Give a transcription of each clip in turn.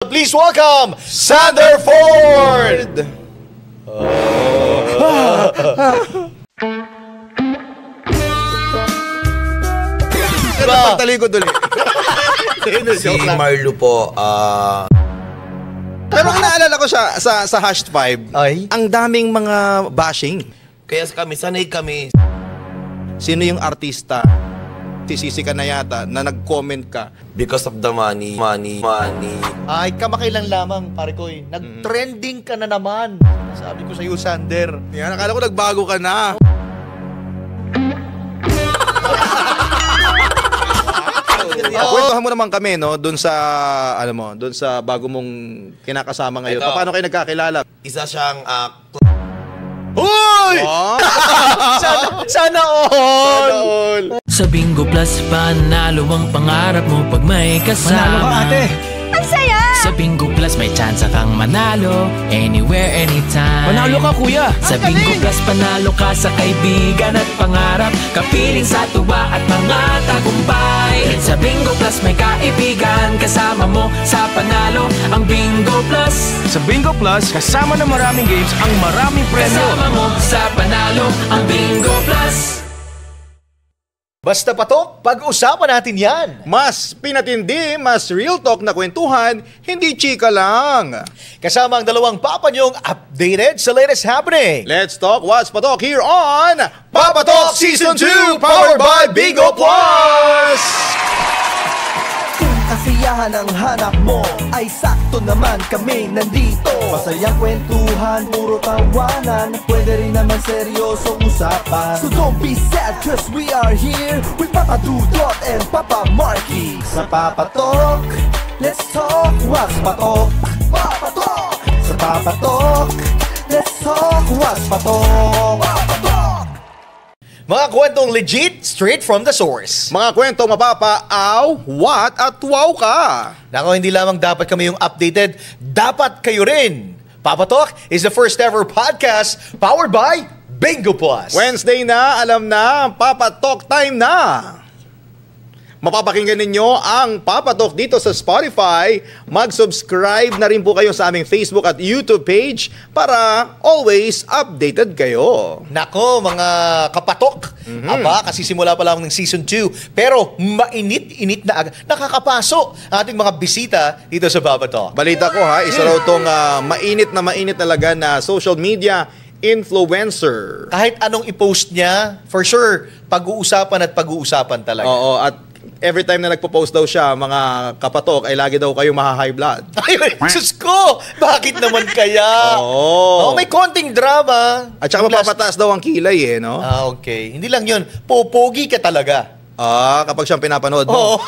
please welcome Sander Ford! Pagtalikod ulit. Si Marlo po, Pero naalala ko siya sa Hash 5, ang daming mga bashing. kaya sanay kami. Sino yung artista? Sisi ka na yata na nag-comment ka. Because of the money. Ay, kamakailan lamang, pare ko. Nag-trending ka na naman. Sabi ko sa iyo, Sander. Yan, akala ko nagbago ka na. Kwentuhan mo naman kami, no, doon sa doon sa bago mong kinakasama ngayon. Ito. Paano kayo nagkakilala? Isa siyang Hoy! Oh, Sana all! Sa Bingo Plus, panalo ang pangarap mo pag may kasama. Manalo ka, ate! Ang saya! Sa Bingo Plus, may chance kang manalo anywhere, anytime. Manalo ka, kuya! Sa Bingo Plus, panalo ka sa kaibigan at pangarap, kapiling sa tuwa at mga tagumpay. Sa Bingo Plus, may kaibigan kasama mo sa panalo, ang Bingo Plus. Sa Bingo Plus, kasama ng maraming games ang maraming premyo. Kasama mo sa panalo, ang Bingo Plus. Basta patok, pag-usapan natin yan. mas pinatindi, mas real talk na kwentuhan, hindi chika lang. Kasama ang dalawang papa niyong updated sa latest happening. Let's talk what's patok here on Papa Talk Season 2 powered by Bingo Plus! Kasiyahan ang hanap mo ay sakto naman kami nandito. Masayang kwentuhan, puro tawanan, pwede rin naman seryosong usapan. So don't be sad cause we are here with Papa Dudot and Papa Marky. Sa Papa Talk, let's talk what's patok. Papa Talk! Sa Papa Talk, let's talk what's patok. Papa Talk! Mga kwentong legit, straight from the source. Mga kwento mapapa-aw, what at wow ka. Nako, hindi lamang dapat kami yung updated, dapat kayo rin. Papa Talk is the first ever podcast powered by Bingo Plus. Wednesday na, alam na, Papa Talk time na. Mapapakinggan ninyo ang Papa Talk dito sa Spotify. Mag-subscribe na rin po kayo sa aming Facebook at YouTube page para always updated kayo. Nako, mga kapatok. Aba, kasi simula pa lang ng Season 2. Pero mainit-init na agad. Nakakapaso ang ating mga bisita dito sa Papa Talk. Balita ko ha, isa raw itong mainit talaga na social media influencer. Kahit anong i-post niya, for sure, pag-uusapan at pag-uusapan talaga. Oo, at every time na nagpo-post daw siya, mga kapatok, ay lagi daw kayong maha-high blood. Ay, sus ko! Bakit naman kaya? Oo. May konting drama. At saka mapapataas daw ang kilay no? Okay. Hindi lang yun. Popogi ka talaga. Kapag siyang pinapanood mo. Oo.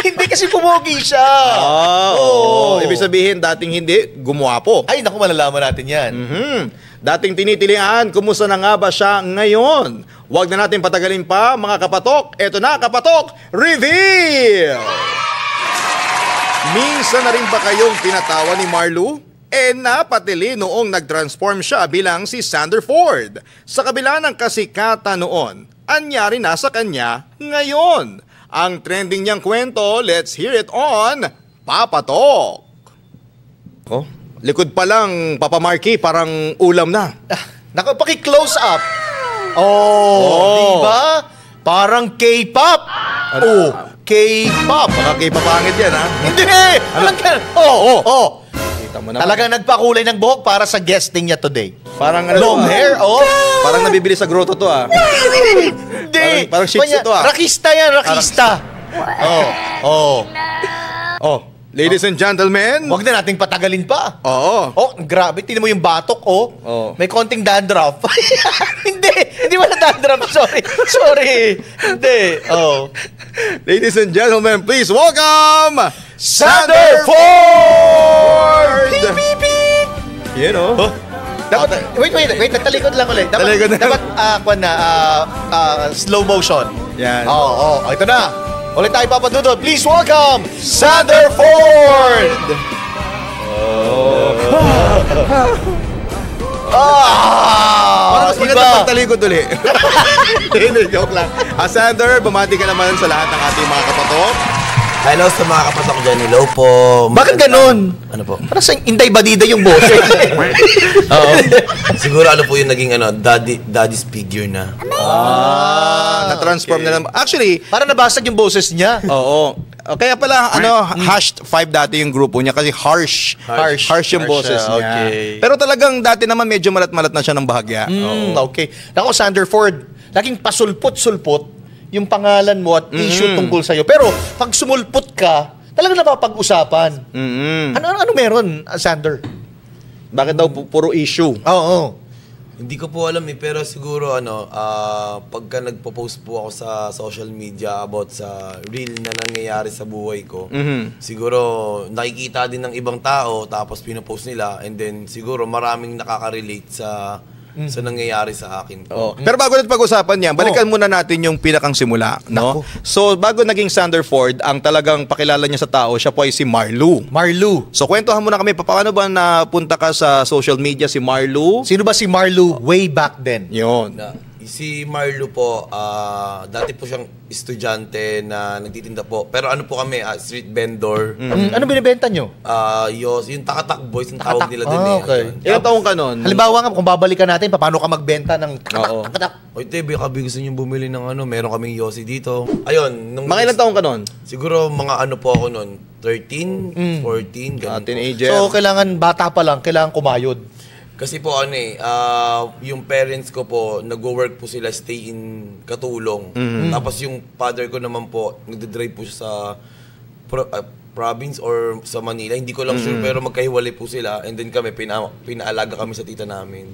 Hindi kasi pumogi siya. Oo. Ibig sabihin, dating hindi, gumwapo. Ay, naku, malalaman natin yan. Dating tinitilian, kumusta na nga ba siya ngayon? Huwag na natin patagalin pa, mga kapatok. Eto na, kapatok, reveal! Minsan na rin ba kayong tinatawa ni Marlo? Napatili noong nag-transform siya bilang si Sander Ford. Sa kabila ng kasikatan noon, anyari na sa kanya ngayon. Ang trending niyang kwento, let's hear it on Papa Talk. Likod pa lang, Papa Marky, parang ulam na. Naku, paki-close up. Diba? Parang K-pop. K-pop. Baka K-papangit yan, ha? Hindi. Kita mo naman. Talagang nagpakulay ng buhok para sa guesting niya today. Parang long hair, Parang nabibili sa grotto to, ha? Hindi. Parang shih tzu to, ha? Rakista yan, rakista. Ladies and gentlemen. Huwag na nating patagalin pa. Grabe. Tingnan mo yung batok, May konting dandruff. Hindi wala dandruff. Sorry. Hindi. Ladies and gentlemen, please welcome Sander Ford! Beep, beep, beep. Dapat, wait, talikod lang ulit. Dapat, slow motion. Yan. Ito na. Ulit tayo, Papa Dudot. Please welcome Sander Ford! Parang mas maganda pagtalikod ulit. Hindi, joke lang. Sander, bumati ka naman sa lahat ng ating mga kapatok. Hello sa mga kapatid ko dyan. Hello po. Bakit ganun? Ano po? Parang sa Inday Badida yung boses. Oo. Siguro ano po yung naging daddy's figure na. Na-transform na lang. Actually, Parang nabasag yung boses niya. oo. Kaya pala, hashed 5 dati yung grupo niya kasi harsh yung boses siya, niya. okay. Pero talagang dati naman medyo malat-malat na siya ng bahagya. Okay. Ako, Sanderford, laging pasulpot-sulpot yung pangalan mo at issue tungkol sa'yo. Pero pag sumulpot ka, talagang napapag-usapan. Ano meron, Sander? Bakit daw puro issue? Oo. Hindi ko po alam pero siguro pagka nagpo-post po ako sa social media about sa real na nangyayari sa buhay ko, siguro nakikita din ng ibang tao tapos pinopost nila and then siguro maraming nakaka-relate sa nangyayari sa akin po. Pero bago natin pag-usapan yan, balikan muna natin yung pinakang simula. No? So, bago naging Sanderford, ang talagang pakilala niya sa tao, siya po ay si Marlu. Marlu. So, kwentuhan muna kami, paano ba napunta ka sa social media si Marlu? Sino ba si Marlu way back then? Yun. Si Marlu po, dati po siyang estudyante na nagtitinda po. Pero ano po kami, street vendor. Ano binibenta nyo? Yung Takatak Boys, yung tawag nila din okay. Ilang taong ka nun? Halimbawa nga, kung babalikan natin, paano ka magbenta ng takatak? Oy, Tebe, kabi gusto niyo bumili ng meron kaming Yossi dito. Ayun. Mga ilang taong ka nun? Siguro mga ano po ako nun, 13, 14, ganun po. Teenager. So, kailangan bata pa lang, kailangan kumayod. Kasi po yung parents ko po, nag-work po sila, stay in Katulong. Tapos yung father ko naman po, nagde-drive po siya sa province or sa Manila. Hindi ko lang sure, pero magkahiwalay po sila. And then kami, pinaalaga kami sa tita namin.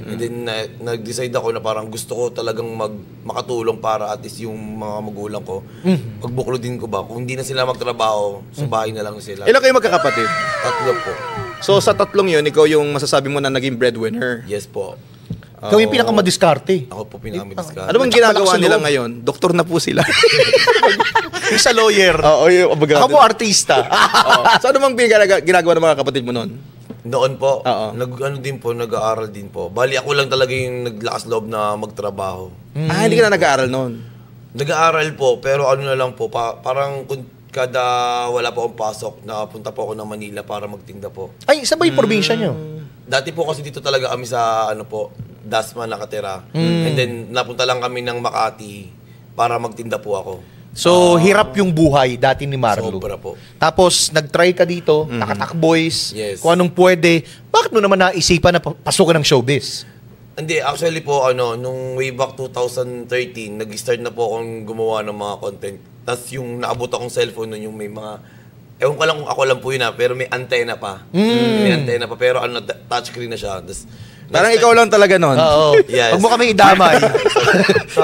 And then nag-decide ako na parang gusto ko talagang makatulong para at least yung mga magulang ko. Pagbuklodin ko ba, kung hindi na sila magtrabaho, sa bahay na lang sila. Ilang kayo magkakapatid? 3 po. So, sa 3 yun, ikaw yung masasabi mo na naging breadwinner. Yes po. Ikaw yung pinakamadiskarte. Ako po pinakamidiskarte. Ano bang ginagawa nila ngayon? Doktor na po sila. Isa lawyer. Oo, yung abogado. Ako po artista. So, ano bang ginagawa ng mga kapatid mo noon? Noon po, Oo. nag-aaral din po. Bali ako lang talaga yung naglakas loob na magtrabaho. Hindi ka na nag-aaral noon? Nag-aaral po, pero ano na lang po, parang kada wala po akong pasok, nakapunta po ako ng Manila para magtinda po. Ay, saan ba yung probinsya nyo? Dati po kasi dito talaga kami sa Dasma nakatira. And then napunta lang kami ng Makati para magtinda po ako. So, hirap yung buhay dati ni Marlu. Sobra po. Tapos, nag-try ka dito, Takatak Boys, Yes. kung anong pwede. Bakit mo naman naisipan na pasukan ng showbiz? Hindi, actually po, nung way back 2013, nag-start na po akong gumawa ng mga content. Tapos yung naabot akong cellphone nun, yung may mga, ewan ko lang kung ako lang po yun pero may antenna pa. May antenna pa, pero touchscreen na siya. Tapos, Parang ikaw lang talaga noon. Oo. Yes. Huwag mo kami idamay.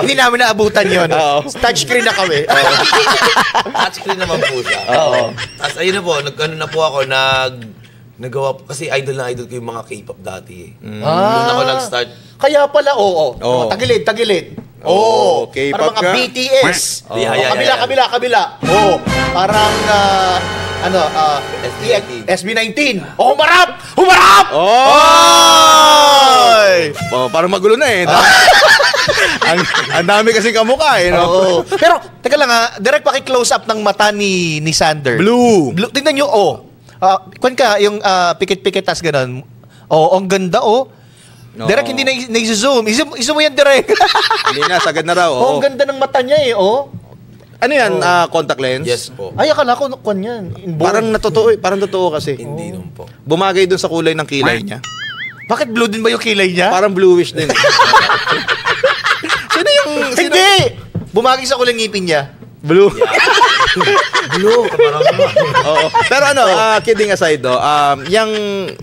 Hindi namin naabutan yun. Touchscreen na kami. touchscreen naman po siya. Tapos ayun na po, na po ako, nagawa po, kasi idol na idol ko yung mga K-pop dati. Doon ako nag-start. Kaya pala, oo. Tagilid. Oo. K-pop Parang mga ka. BTS. Yeah. Kabila. Oo. Parang, SB19. Oh, humarap! Oy! Parang magulo na eh. Ang dami kasing kamukha eh, no? Oo. Pero, teka lang direct paki-close up ng mata ni Sander. Blue. Tingnan nyo, kung ka, yung pikit-pikit tas ganun. Ang ganda, Direct hindi na i-zoom. I-zoom mo yan direct. Hindi na, sagad na raw. Ang ganda ng mata niya Ano yan, contact lens? Yes po. Ay, akala ko kung yan. Parang totoo kasi. Hindi naman po. Bumagay dun sa kulay ng kilay niya. Bakit blue din ba yung kilay niya? Parang bluish din. Sino yung... Hindi! Bumagay sa kulay ngipin niya. Blue. Blue, parang Oo. Pero kidding aside,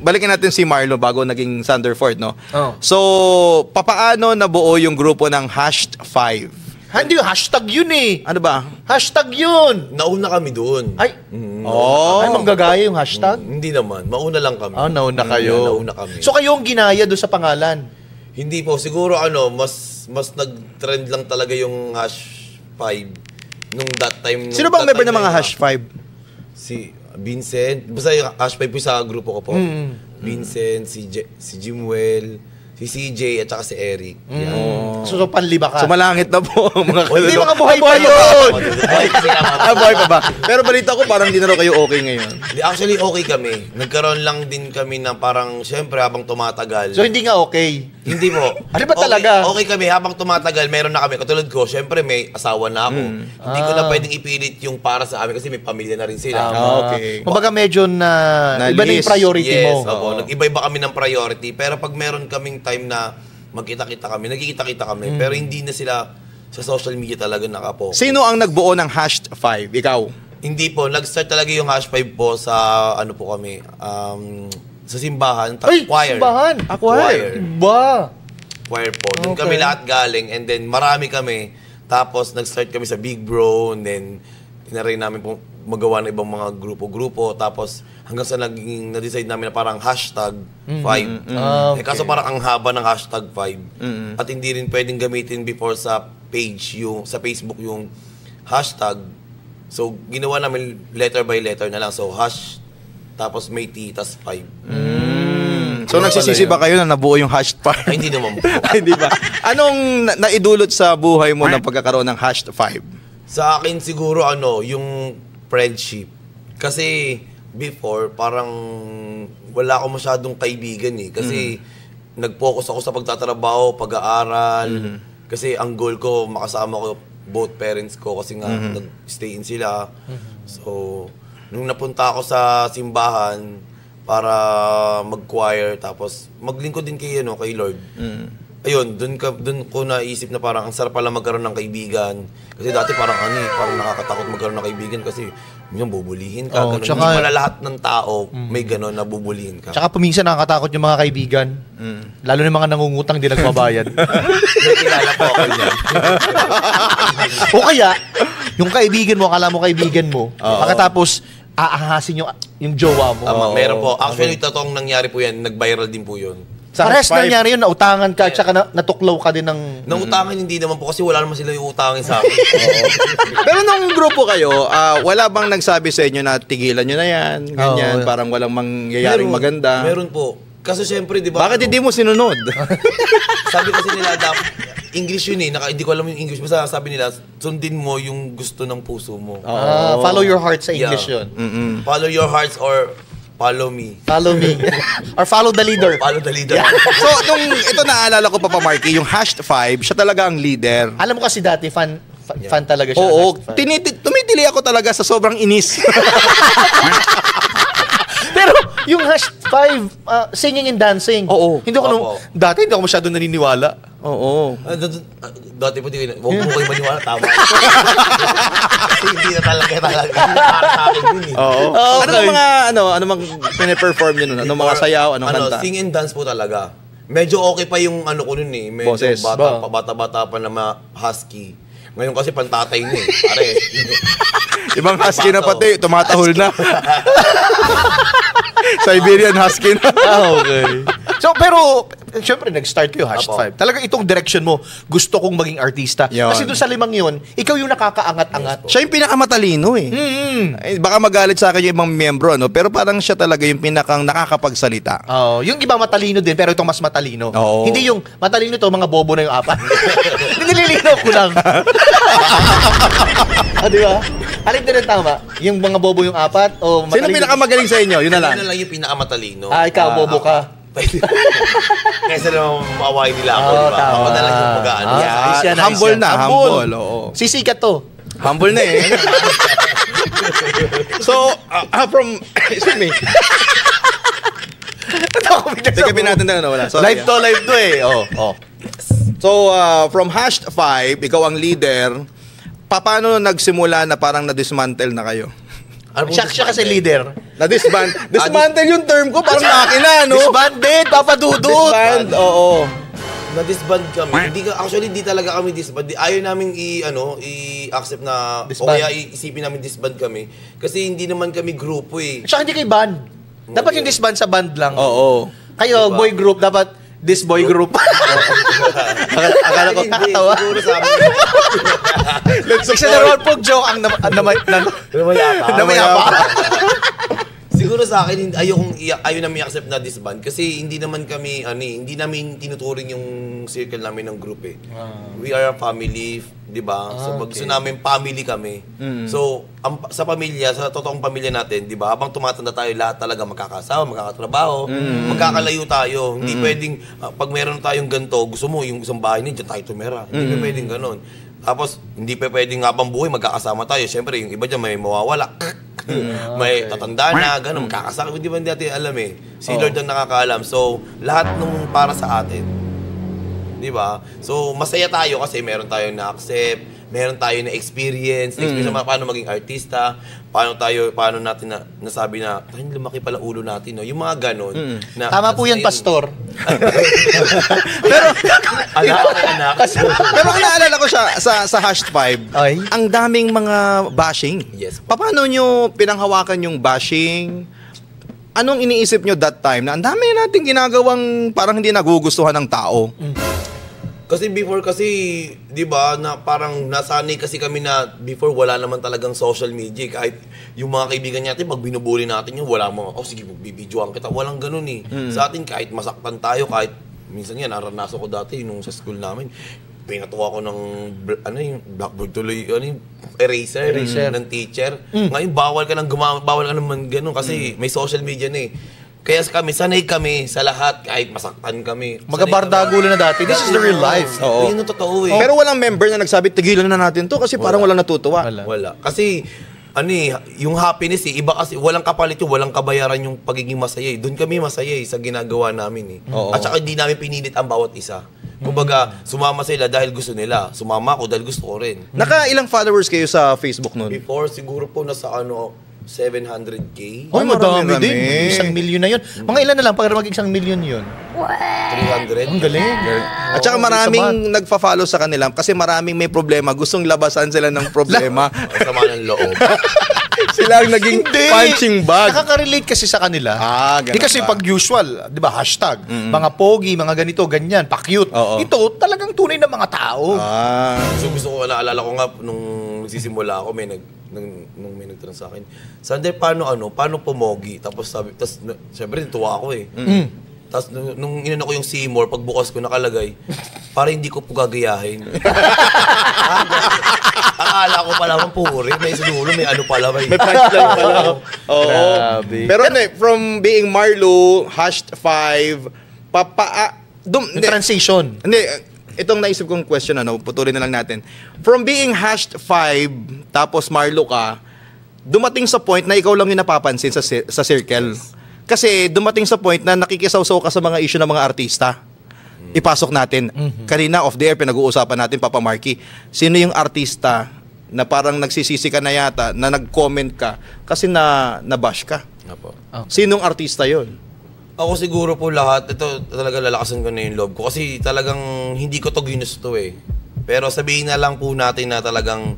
balikan natin si Marlo bago naging Sanderford, no? So, papaano nabuo yung grupo ng hashed 5? Hindi, hashtag yun Ano ba? Hashtag yun! nauna kami doon. Ay, ay manggagaya yung hashtag? Hindi naman, mauna lang kami. Nauna kayo. Nauna kami. So kayo ang ginaya doon sa pangalan? Hindi po, siguro mas nag-trend lang talaga yung hash 5 nung that time. Sino bang member ng mga hash 5? Si Vincent, basta yung hash 5 po sa grupo ko po. Vincent, si Jimwell, si CJ at saka si Eric. So panliba ka. So malangit na po mga Hindi, kaluluwa. mga buhay pa yun. Buhay pa ba? Pero balita ko parang hindi na raw kayo okay ngayon. Actually, okay kami. Nagkaroon lang din kami na parang, syempre, habang tumatagal. So hindi nga okay. Hindi po. Ano ba talaga? Okay kami. Habang tumatagal, meron na kami. Katulad ko, syempre, may asawa na ako. Hindi ko na pwedeng ipilit yung para sa amin kasi may pamilya na rin sila. Okay. Kumbaga medyo na iba na yung priority Yes, mo. opo. Nag-iba-iba kami ng priority. Pero pag meron kaming time na magkita-kita kami, nagkikita-kita kami. Pero hindi na sila sa social media talaga nakapo. Sino ang nagbuo ng #5? Ikaw? Hindi po. Nag-start talaga yung #5 po sa ano po kami. Sa simbahan. Ay, choir. simbahan. Choir. Iba. Choir po. Doon Okay. kami lahat galing. And then marami kami. Tapos nag-start kami sa Big Bro. And then tinaray namin po magawa ng ibang mga grupo-grupo. Tapos hanggang sa na-decide namin na parang #5. Okay. Kaso parang ang haba ng #5. At hindi rin pwedeng gamitin before sa page, sa Facebook yung hashtag. So ginawa namin letter by letter na lang. So tapos may T, tas 5. So nagsisisi ba kayo na nabuo yung #5? Ay, hindi naman po. Ay, di ba? Anong naidulot sa buhay mo ng pagkakaroon ng #5? Sa akin siguro yung friendship. Kasi before parang wala akong masyadong kaibigan eh. Kasi nag-focus ako sa pagtatrabaho, pag-aaral. Kasi ang goal ko makasama ko both parents ko kasi nga nag-stay in sila. So nung napunta ako sa simbahan para mag-choir tapos maglingkod din kay Lord. Ayun, doon ko naisip na parang ang sarap pala magkaroon ng kaibigan. Kasi dati parang parang nakakatakot magkaroon ng kaibigan kasi minsan bubulihin ka. Ganun. Tsaka, hindi pala lahat ng tao may gano'n na bubulihin ka. Tsaka paminsan nakakatakot yung mga kaibigan. Lalo na yung mga nangungutang di nagbabayad. May kilala po ako niyan. O kaya, yung kaibigan mo, akala mo kaibigan mo, pagkatapos aahasin yung jowa mo. Meron po. Actually, totoong nangyari po yan. Nag-viral din po yun. Parehas nangyari yun, nautangan ka, tsaka natuklaw ka din ng... Nang utangan, hindi naman po kasi wala naman sila yung utangin sa akin. Pero nung grupo kayo, wala bang nagsabi sa inyo na tigilan nyo na yan, ganyan, parang walang mangyayaring maganda? Meron po. Kasi syempre, di ba? Bakit hindi mo sinunod? Sabi kasi nila, English yun eh. Hindi ko alam yung English. Basta sabi nila, sundin mo yung gusto ng puso mo. Follow your heart sa English yun. Follow your hearts or follow me. Follow me. Or follow the leader. Follow the leader. So, ito naalala ko pa Marky, yung #5, siya talaga ang leader. Alam mo kasi dati, fan talaga siya. Oo, #5. tumitili ako talaga sa sobrang inis. Pero yung #5, singing and dancing. Oo. Hindi ako dati hindi ako masyado naniniwala. Oo. Dati po, huwag mo kayo maniwala, tama. Kasi hindi na talaga. Hindi na para sa akin yun eh. Oo. Okay. Ano mang pine-perform niyo nun? Anong mga sayaw, anong kanta? Sing and dance po talaga. Medyo okay pa yung ko nun eh. Medyo Boses. bata-bata pa na husky. Ngayon kasi pantatay na eh. Pare. Ibang husky na pati, tumatahol na. Siberian husky na. Okay. So, pero, syempre, nag-start kayo, #5. Talaga itong direction mo, gusto kong maging artista. Yun. Kasi doon sa 5 yun, ikaw yung nakakaangat-angat. Siya yung pinakamatalino eh. Eh, baka magalit sa akin yung ibang miyembro, pero parang siya talaga yung pinakang nakakapagsalita. Yung iba matalino din, pero itong mas matalino. Oo. Hindi yung matalino to, mga bobo na yung 4. Nililinaw ko lang. Di ba? Alin din ang tama? Yung mga bobo yung 4 o Sino pinakamagaling sa inyo? Yun na lang. Yun na lang yung pinakamatalino. Ikaw, bobo ka. Kaysa naman maawain nila ako, di ba? tama. Ako na lang yung mag-ano. Nice yan, nice Humble yan. na, humble. Oo. Sisikat to. Humble na eh. So, from, excuse me. Teka, natin na wala. Sorry, Live to eh. So, from #5, ikaw ang leader. Paano nagsimula na parang na-dismantle na kayo? Ano Siya kasi leader. Dismantle yung term ko, parang makina, no? Disbanded, Papa Dudut. Disband, oo. Na-disband kami. Hindi talaga kami disband. Ayaw namin i-accept na, Disband. o kaya isipin namin disband kami. Kasi hindi naman kami grupo eh. Tsaka hindi kayo band. Dapat yung disband sa band lang. Oo. Kayo, Diba? boy group, dapat this boy group. Akala ko kakatawa. Siguro sa amin. Kasi naroon po joke ang namayapa. Siguro Siguro sa akin, ayaw namin i-accept na disband kasi hindi naman kami, hindi namin tinuturing yung circle namin ng group eh. We are a family, di ba? So, gusto namin family kami. So, sa pamilya, sa totoong pamilya natin, di ba? Habang tumatanda tayo, lahat talaga magkakasama, magkakatrabaho, magkakalayo tayo. Hindi pwedeng, pag meron tayong ganito, gusto mo yung isang bahay niya, dyan tayo tumira. Hindi pwedeng ganun. Tapos, hindi pa pwedeng habang buhay, magkakasama tayo. Siyempre, yung iba dyan may mawawala. May tatanda na, gano'n, magkakasama. Hindi ba natin alam eh. Si Lord ang nakakaalam. So, lahat nung para sa atin. Di ba? So, masaya tayo kasi meron tayong na-accept, meron tayo na experience paano maging artista, paano natin nasabi na, ay, lumaki pala ulo natin, no? Yung mga ganon. Tama po yan, Pastor. Pero, anak. pero naalala ko siya sa #5, Ay. ang daming mga bashing. Yes. Paano nyo pinanghawakan yung bashing? Anong iniisip nyo that time na ang dami nating ginagawang parang hindi nagugustuhan ng tao? Kasi before di ba, na parang nasanay kasi kami na before wala naman talagang social media. Kahit yung mga kaibigan natin, pag binubuli natin yun, wala mga, sige, magbibidyoan kita. Walang ganun eh. Sa atin, kahit masaktan tayo, kahit minsan yan, naranasan ko dati nung sa school namin, pinatuwa ko ng, yung blackboard tuloy, yung eraser. Ng teacher. Ngayon, bawal ka naman ganun kasi may social media na eh. Kaya sanay kami sa lahat, kahit masaktan kami. Magabardagulo na dati. This is the real life. Oo. Yun ang totoo eh. Pero walang member na nagsabi, tigilan na natin to kasi parang walang natutuwa. Wala. Kasi, yung happiness eh, iba kasi, walang kapalit yung, walang kabayaran yung pagiging masaya eh. Doon kami masaya eh, sa ginagawa namin eh. At saka hindi namin pinilit ang bawat isa. Kumbaga, sumama sila dahil gusto nila. Sumama ako dahil gusto ko rin. Ilang followers kayo sa Facebook nun? Before, siguro po nasa 700K. Ay, madami marami. din. 1 million na yun. Mga ilan na lang para mag 1 million yun? 300. Ang galing. At saka maraming nagfa-follow sa kanila kasi maraming may problema. Gustong labasan sila ng problema. Ang sama ng loob. Sila ang naging punching bag. Nakaka-relate kasi sa kanila. Ganun Di kasi ba? pag usual, di ba, hashtag, mga pogi, mga ganito, ganyan, pa-cute. Oo. Ito, talagang tunay na mga tao. So gusto ko, naalala ko nga, nung nagsisimula ako, nung may nagtanong sa akin, Sander, paano pumogi? Tapos syempre, tuwa ako eh. Tapos nung inano ko yung Seymour, pagbukas ko nakalagay, para hindi ko po gagayahin. Akala ko pala puri, may sunulo, may ano pala. May punchline pala. Oo. Grabe. Pero from being Marlo, #5, Yung transition. Hindi, itong naisip kong question, putulin na lang natin. From being #5, tapos Marlo ka, dumating sa point na ikaw lang yung napapansin sa circle. Kasi dumating sa point na nakikisaw-saw ka sa mga issue ng mga artista. Ipasok natin. Kanina, off the air, pinag-uusapan natin, Papa Marky. Sino yung artista na parang nagsisisi ka na yata, na nag-comment ka, kasi na-bash ka? Apo. Sinong artista yon? Ako siguro po lahat, ito talaga lalakasan ko na yung loob ko. Kasi talagang hindi ko to ginusto eh. Pero sabihin na lang po natin na talagang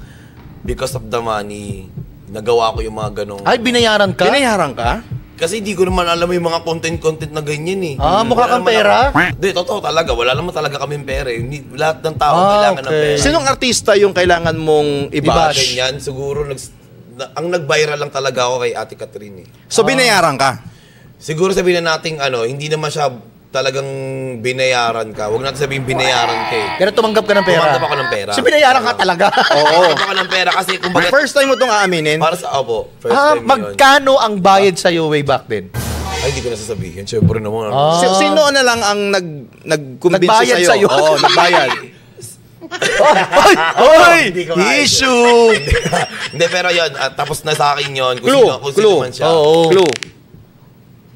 because of the money, nagawa ko yung mga ganong... Ay, binayaran ka? Binayaran ka? Kasi hindi ko naman alam yung mga content na ganyan eh. Mukha kang Wala naman pera? Hindi, totoo talaga. Wala naman talaga kaming pera eh. Lahat ng tao kailangan ng pera. Sinong artista yung kailangan mong i-bash? Ganyan, siguro ang nag-viral lang talaga ako kay Ate Catherine eh. So, binayaran ka? Siguro sabihin na natin hindi naman siya talagang binayaran ka. Huwag natin sabihin binayaran ka eh. Pero tumanggap ka ng pera? Tumanggap ako ng pera. So, binayaran ka talaga? Tumanggap ako ng pera kasi kumbaga... First time mo itong aaminin? Para sa first time yun. Magkano ang bayad sa'yo way back then? Ay, hindi ko nasasabihin. Siyempre naman. Sino na lang ang nag-convince Nagbayad sa'yo? sa'yo? Oo, nagbayad. Hindi ko kaya. Issue! Hindi, pero yun. Tapos na sa akin yun. Kung Clue. sino man siya. Clue.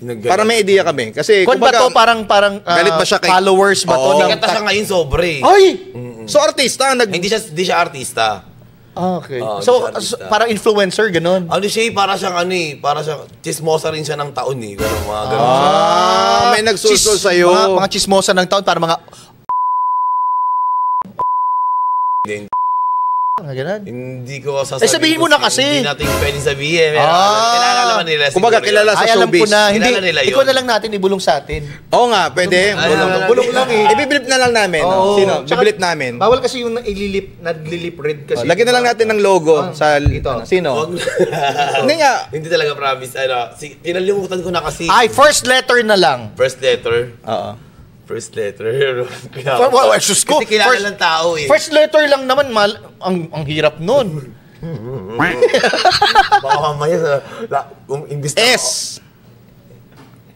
Para may idea kami. Kasi, Kung ba to parang galit ba siya kay... followers ba to? Oo. Sikat na siya ngayon sobre. Ay! So, artista, Hindi siya artista. Okay. Oo, So, hindi siya artista. parang influencer, ganun? Ano siya, para siyang chismosa rin siya ng taon eh. Ganun, mga ganun. may nagsusul sa'yo. Mga chismosa ng taon, para mga... Ganun. Hindi ko sasabihin. sabihin mo na kasi. Hindi natin pwedeng sabihin. Kilala naman nila. Kumbaga, siguro kilala yun. sa Ay, alam ko showbiz. na. Hindi, Kilala nila yun. ikaw na lang natin ibulong sa atin. Oo nga, pwede. Bulong lang eh. Ibiblip na lang namin. Oo. Sino? Tsaka, Biblip namin. Bawal kasi yung naglilip red kasi. Lagyan na lang natin ng logo sa ito. Sino? Wag- Hindi nga. Hindi talaga promise. Kinalimutan ko na kasi. Ay, first letter na lang. First letter. Oo. First letter. Sus ko. Kasi kilala ng tao eh. First letter lang naman, ang hirap nun. Baka mamaya imbis na S.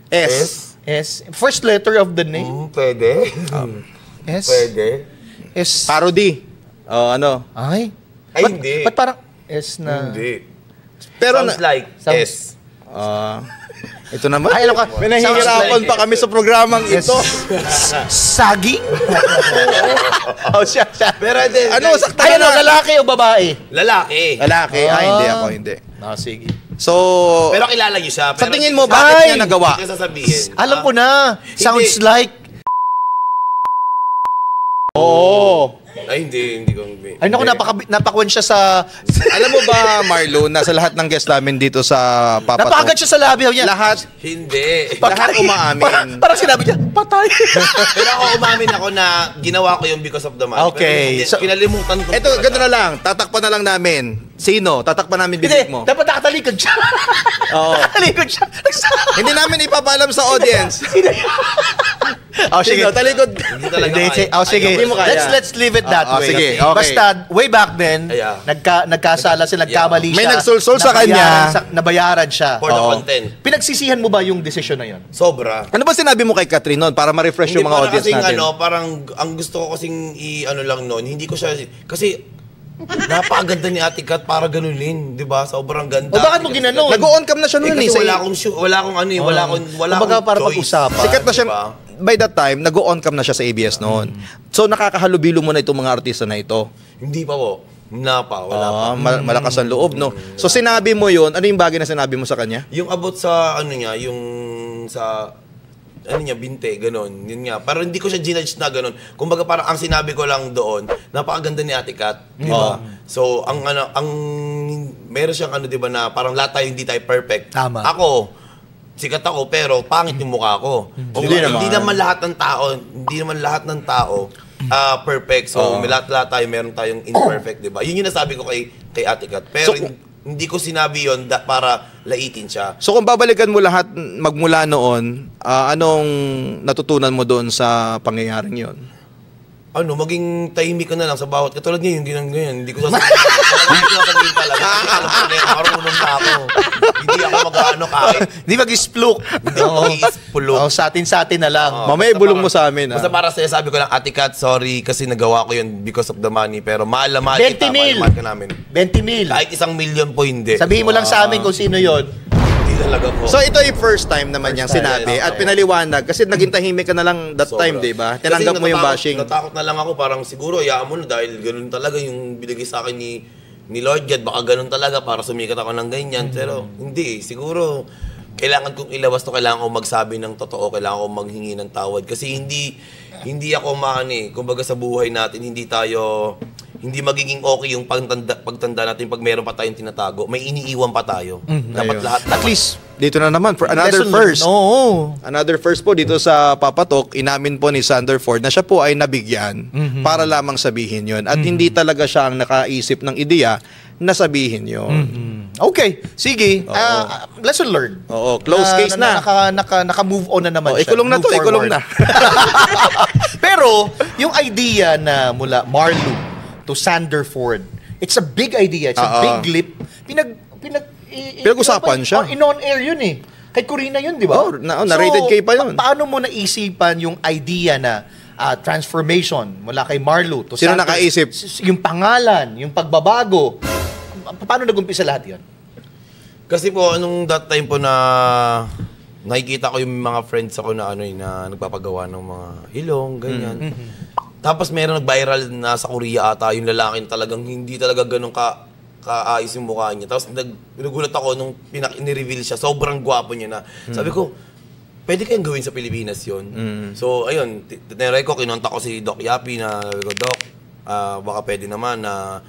S. S. First letter of the name. Pwede. S. Pwede. S. Parody. Ano? Ay. Ay, hindi. Ba't parang S na? Hindi. Pero Sounds like Sounds- S. ito naman. Ay, ano ka? May nahihirapan Sounds like pa kami sa programang Yes. ito. Saging? siya. Pero hindi. Ano, sakta Ay, na. lalaki o babae? Lalaki. Lalaki. Hindi ako, hindi. Sige. So, Pero kilala niyo siya. sa pero tingin hindi mo, ko bakit Ay! niya nagawa? Hindi ko sasabihin. Alam ko na. Sounds Hindi. like... Oo. Ay, hindi ko. Ay, naku, napakwen siya sa... Alam mo ba, Marlo, nasa lahat ng guest namin dito sa Papatok, Napakagad siya sa labi niya. lahat Hindi. lahat umaamin. Parang sinabi niya, patay. Pero ako umamin ako na ginawa ko yung because of the money. Okay. Pero kinalimutan ko. Ito, ganda na lang. Tatakpan na lang namin. Sino? Tatakpan namin Hindi, bibig mo. dapat nakatalikod siya. Oo. Nakatalikod siya. Hindi namin ipapaalam sa audience. Sige. Sino? Talikod. Hindi talaga Hindi, kaya. sige. Hindi mo kaya. Let's leave it that way. Sige, okay. Basta, way back then, Yeah. nagkasala sila, nagkamali siya. May nagsulsul sa kanya. Nabayaran siya. For the Oo. content. Pinagsisihan mo ba yung desisyon na yun? Sobra. Ano ba sinabi mo kay Catherine noon para ma-refresh yung mga para audience kasing natin? parang ang gusto ko kasing lang noon, hindi ko siya, kasi napakaganda ni Ate Kat para ganunin, di ba? Sobrang ganda. O bakit mo ginanon? Nag-on cam na siya noon kasi eh. wala akong Kumbaga, para choice. pag-usapan. Sikat na siya. Diba? By that time, nag-on cam na siya sa ABS noon. So nakakahalubilo mo na itong mga artista na ito. Hindi pa po. Wala pa. Malakas ang loob, no? So sinabi mo yun, ano yung bagay na sinabi mo sa kanya? Yung about sa yung sa binte, gano'n. Yun nga. Pero hindi ko siya ginudge na gano'n. Kumbaga parang ang sinabi ko lang doon, napakaganda ni Ate Kat, di ba? So, meron siyang di ba na parang lahat tayo hindi tayo perfect. Tama. Ako, sikat ako, pero pangit yung mukha ko. Hindi naman lahat ng tao perfect. So, may lahat tayo, meron tayong imperfect, di ba? Yun yung nasabi ko kay Ate Kat. Pero hindi ko sinabi yun para laitin siya. So kung babalikan mo lahat magmula noon, anong natutunan mo doon sa pangyayaring yon? Maging tahimik ka na lang sa bawat katulad ngayon, ganyan. Hindi ko sasabihin talaga. Alam ko na marunong na ako. Hindi ako kahit. Hindi mag-ispluk. Hindi ako mag-ispulok. Sa atin na lang. Mamaya ibulong mo sa amin. Basta para sa'yo, sabi ko lang, Ate Kat, sorry kasi nagawa ko yun because of the money. Pero mahal 20 kita, mil. mahal ka namin. 20 mil. Kahit 1 million po hindi. Sabihin mo lang sa amin kung sino yon. Hindi talaga po. So ito yung first time naman niyang sinabi at pinaliwanag kasi naging tahimik ka na lang that time, di ba? Tinanggap mo yung bashing. Natakot na lang ako, parang siguro hayaan mo na dahil ganun talaga yung binigay sa akin ni Lord God, baka ganun talaga para sumikat ako ng ganyan. Pero hindi, siguro kailangan kong ilabas to, kailangan kong magsabi ng totoo, kailangan kong maghingi ng tawad kasi hindi ako kumbaga sa buhay natin, hindi magiging okay yung pagtanda natin pag meron pa tayong tinatago. May iniiwan pa tayo. Dapat Ayun. lahat At least, Dito na naman for another lesson first. learned. Oo. Another first po dito sa Papatok, inamin po ni Sander Ford na siya po ay nabigyan para lamang sabihin yon at hindi talaga siya ang nakaisip ng ideya na sabihin yon. Okay, sige. Lesson learned. Oo, close case na. Naka-move on na naman siya. Ikulong na Move to, ikulong forward. na. Pero, yung idea na mula Marlo to Sander Ford, it's a big idea. It's a big leap. Pinag-usapan siya. In-on-air yun eh. Kay Corina yun, di ba? Oh, na-rated K pa yun. Paano mo naisipan yung idea na transformation mula kay Marlo to Sino Sander? nakaisip? Yung pangalan, yung pagbabago. Paano nag-umpisa lahat yun? Kasi po, nung that time po na nakikita ko yung mga friends ako na na nagpapagawa ng mga ilong, ganyan. Tapos meron nag-viral na sa Korea ata, yung lalaki na talagang hindi talaga ganun kaayos yung mukha niya. Tapos nagulat ako nung ni-reveal siya, sobrang gwapo niya na. Sabi ko, pwede kayang gawin sa Pilipinas yun. So, ayun, tinry ko, kinontak ko si Doc Yapi na, sabi ko, Doc, baka pwede naman na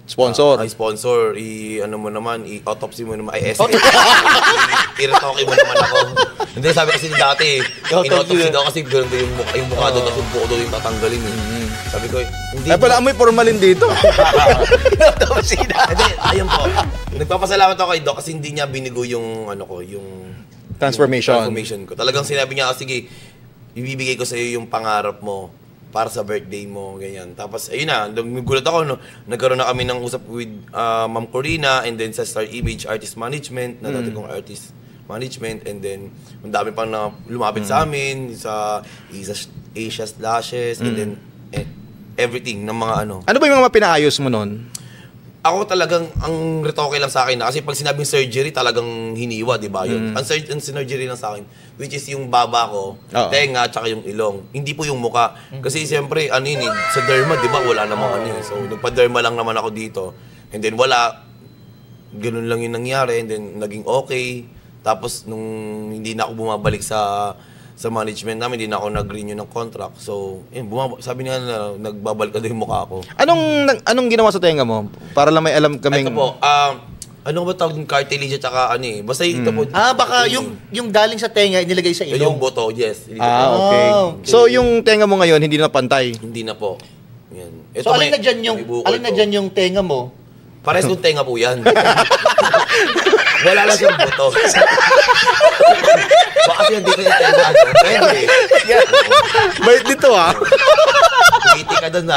Sponsor. Ay, sponsor. Ano mo naman, i-autopsy mo naman. Ay, i-retoke mo naman ako. Hindi, sabi kasi dati, in-autopsy daw kasi gano'n daw yung mukha daw, tapos yung buko daw yung tatanggalin. Sabi ko, hindi. Ay pala, amoy formalin dito. Autopsy na. Hindi, ayun po. Nagpapasalamat ako kay Doc kasi hindi niya binigo yung, yung Transformation ko. Talagang sinabi niya, sige, ibibigay ko sa iyo yung pangarap mo para sa birthday mo, ganyan. Tapos, ayun na, nagulat ako, no? Nagkaroon na kami ng usap with Ma'am Corina and then sa Star Image Artist Management, na dati kong artist management, and then, ang dami pang na lumapit sa amin, sa Asia Slashes, and then, everything, ng mga ano. Ano ba yung mga pinaayos mo nun? Ako talagang, ang retoke lang sa akin na, kasi pag sinabing surgery, talagang hiniwa, di ba? Ang surgery lang sa akin, which is yung baba ko, tenga, tsaka yung ilong. Hindi po yung muka. Kasi siyempre, sa derma, di ba, wala namang So, nagpa-derma lang naman ako dito. And then, wala. Ganun lang yung nangyari. And then, naging okay. Tapos, nung hindi na ako bumabalik sa management namin, hindi na ako nag-renew ng contract. So, sabi niya na nagbabalik ka yung mukha ko. Anong ginawa sa tenga mo? Para lang may alam kaming... Ito po, ano ba tawag ng cartilage at saka basta ito po. Baka yung galing sa tenga, inilagay sa ilong. Yung boto, yes. Okay. Okay. So, yung tenga mo ngayon, hindi na pantay? Hindi na po. Yan. So, alin na dyan yung tenga mo? Pares kong tenga po yan. Wala lang siyang boto. Baka siya dito yung tenga. Pwede. Bait dito Kumiti ka doon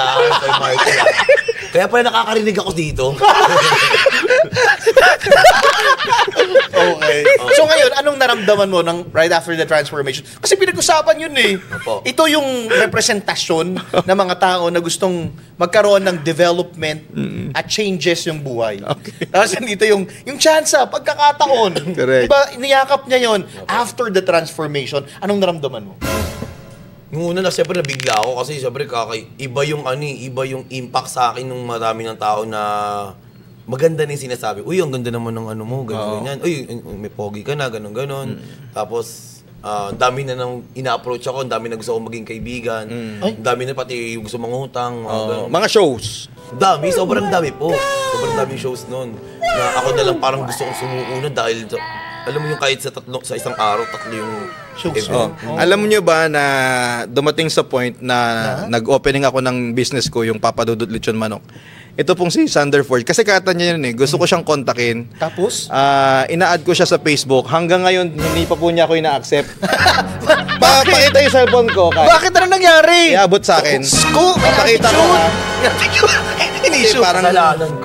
Sir Martin Kaya pala nakakarinig ako dito. Okay. So ngayon, anong naramdaman mo right after the transformation? Kasi pinag-usapan yun Opo. Ito yung representasyon ng mga tao na gustong magkaroon ng development at changes yung buhay. Okay. Tapos nandito yung chance, pagkakataon. Correct. Diba, niyakap niya yun. After the transformation, anong naramdaman mo? Nung una na, siyempre nabigla ako kasi siyempre iba yung impact sa akin ng marami ng tao na maganda na yung sinasabi. Uy, ang ganda naman ng ano mo, ganyan. Uy, may pogi ka na, ganon. Tapos, dami na nang ina-approach ako, dami na gusto akong maging kaibigan. Dami na pati gusto mangutang. Mga shows? Dami, sobrang dami po. Sobrang dami shows noon. Na ako na lang parang gusto kong sumuuna dahil alam mo yung kahit sa isang araw, 3 yung shows. Alam niyo ba na dumating sa point na nag-opening ako ng business ko, yung Papa Dudut Lechon Manok. Ito pong si Sander Ford. Kasi kata niya yun Gusto ko siyang kontakin. Tapos? Ina-add ko siya sa Facebook. Hanggang ngayon, hindi pa po niya ako ina-accept. Pakita yung cellphone ko. Bakit ano nangyari? Iabot sa akin. Papakita ko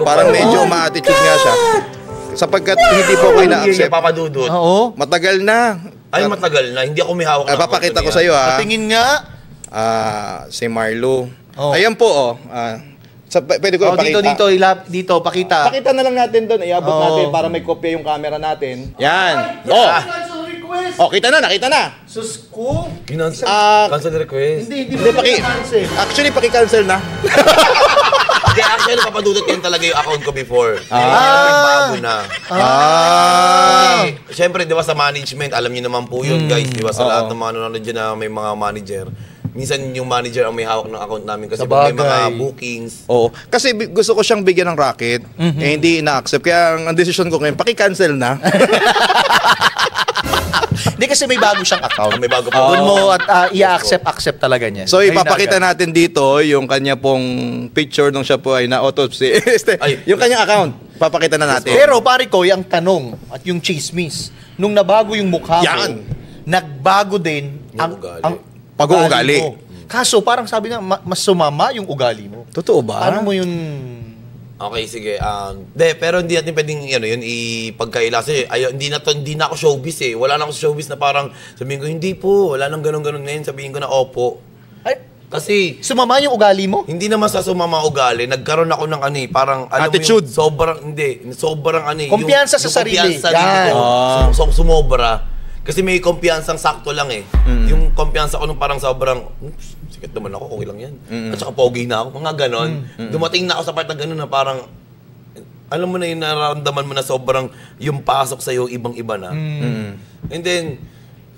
parang medyo ma-attitude nga siya. Sapagkat hindi po ako ina-accept. Papadudot. Oo. Matagal na. Ay, matagal na. Hindi ako may hawak na. Papakita ko sa iyo Patingin nga. Si Marlo. Ayan po pwede ko ipakita. Dito, pakita. Pakita na lang natin doon. Iabot natin para may kopya yung camera natin. Yan. Nakita na. Sus ko. Cancel request. Hindi Actually, paki-cancel na. Hindi, actually, papadudot yun talaga yung account ko before. Bago na. Siyempre, di ba sa management, alam niyo naman po yun, guys. Di ba sa lahat ng mga nanonood dyan na may mga manager. Minsan yung manager ang may hawak ng account namin kasi may mga bookings. Oo. Kasi gusto ko siyang bigyan ng racket. Hindi ina-accept. Kaya ang decision ko ngayon, paki-cancel na. Hindi kasi may bago siyang account. May bago pa. Doon mo at i-accept talaga niya. So ipapakita natin dito yung kanya pong picture nung siya po ay na-autopsy. Yung kanyang account, papakita na natin. Pero pare ko, yung tanong at yung chismis, nung nabago yung mukha mo, nagbago din ang pag-uugali. Kaso parang sabi nga, mas sumama yung ugali mo. Totoo ba? Paano mo yun? Okay, sige. Pero hindi natin pwedeng yun ipagkaila. Kasi hindi na ako showbiz Wala na ako showbiz na parang sabihin ko, hindi po, wala nang ganun-ganun ngayon. Sabihin ko na, opo. Kasi sumama yung ugali mo? Hindi naman sa sumama ugali. Nagkaroon ako ng parang attitude. Sobrang kumpiyansa sa sarili. Kumpiyansa sumobra. Kasi may kumpiyansang sakto lang Yung kumpiyansa ko nung parang sobrang, sikat naman ako, okay lang yan. At saka pogi na ako, mga ganon. Dumating na ako sa part na ganon na parang, alam mo na yung nararamdaman mo na sobrang yung pasok sa'yo, ibang-iba na. And then,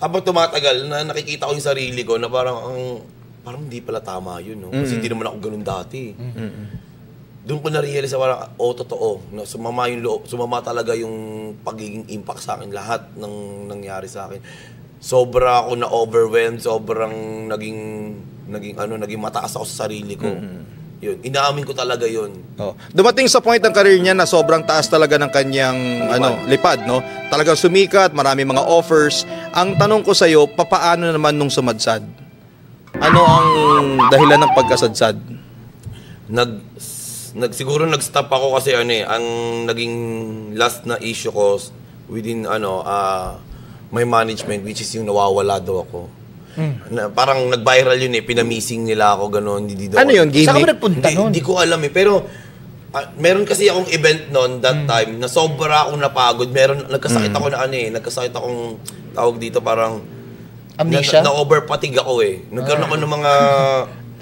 habang tumatagal, na nakikita ko yung sarili ko na parang hindi pala tama yun. Kasi hindi naman ako ganon dati. doon ko na-realize na parang, totoo, na sumama talaga yung pagiging impact sa akin, lahat ng nangyari sa akin. Sobra ako na-overwhelmed, sobrang naging mataas ako sa sarili ko. Yun, inaamin ko talaga yun. Dumating sa point ng career niya na sobrang taas talaga ng kanyang lipad, no? Talagang sumikat, marami mga offers. Ang tanong ko sa iyo, papaano naman nung sumadsad? Ano ang dahilan ng pagkasadsad? Siguro nag-stop ako kasi ang naging last na issue ko within my management, which is yung nawawala daw ako. Parang nag-viral yun pinamising nila ako, gano'n. Ano yun, gimmick? Saan ka ba nagpunta nun? Hindi ko alam pero meron kasi akong event noon that time na sobra akong napagod. Nagkasakit ako nagkasakit akong tawag dito parang amnesia? Na-overfatigue ako Nagkaroon ako ng mga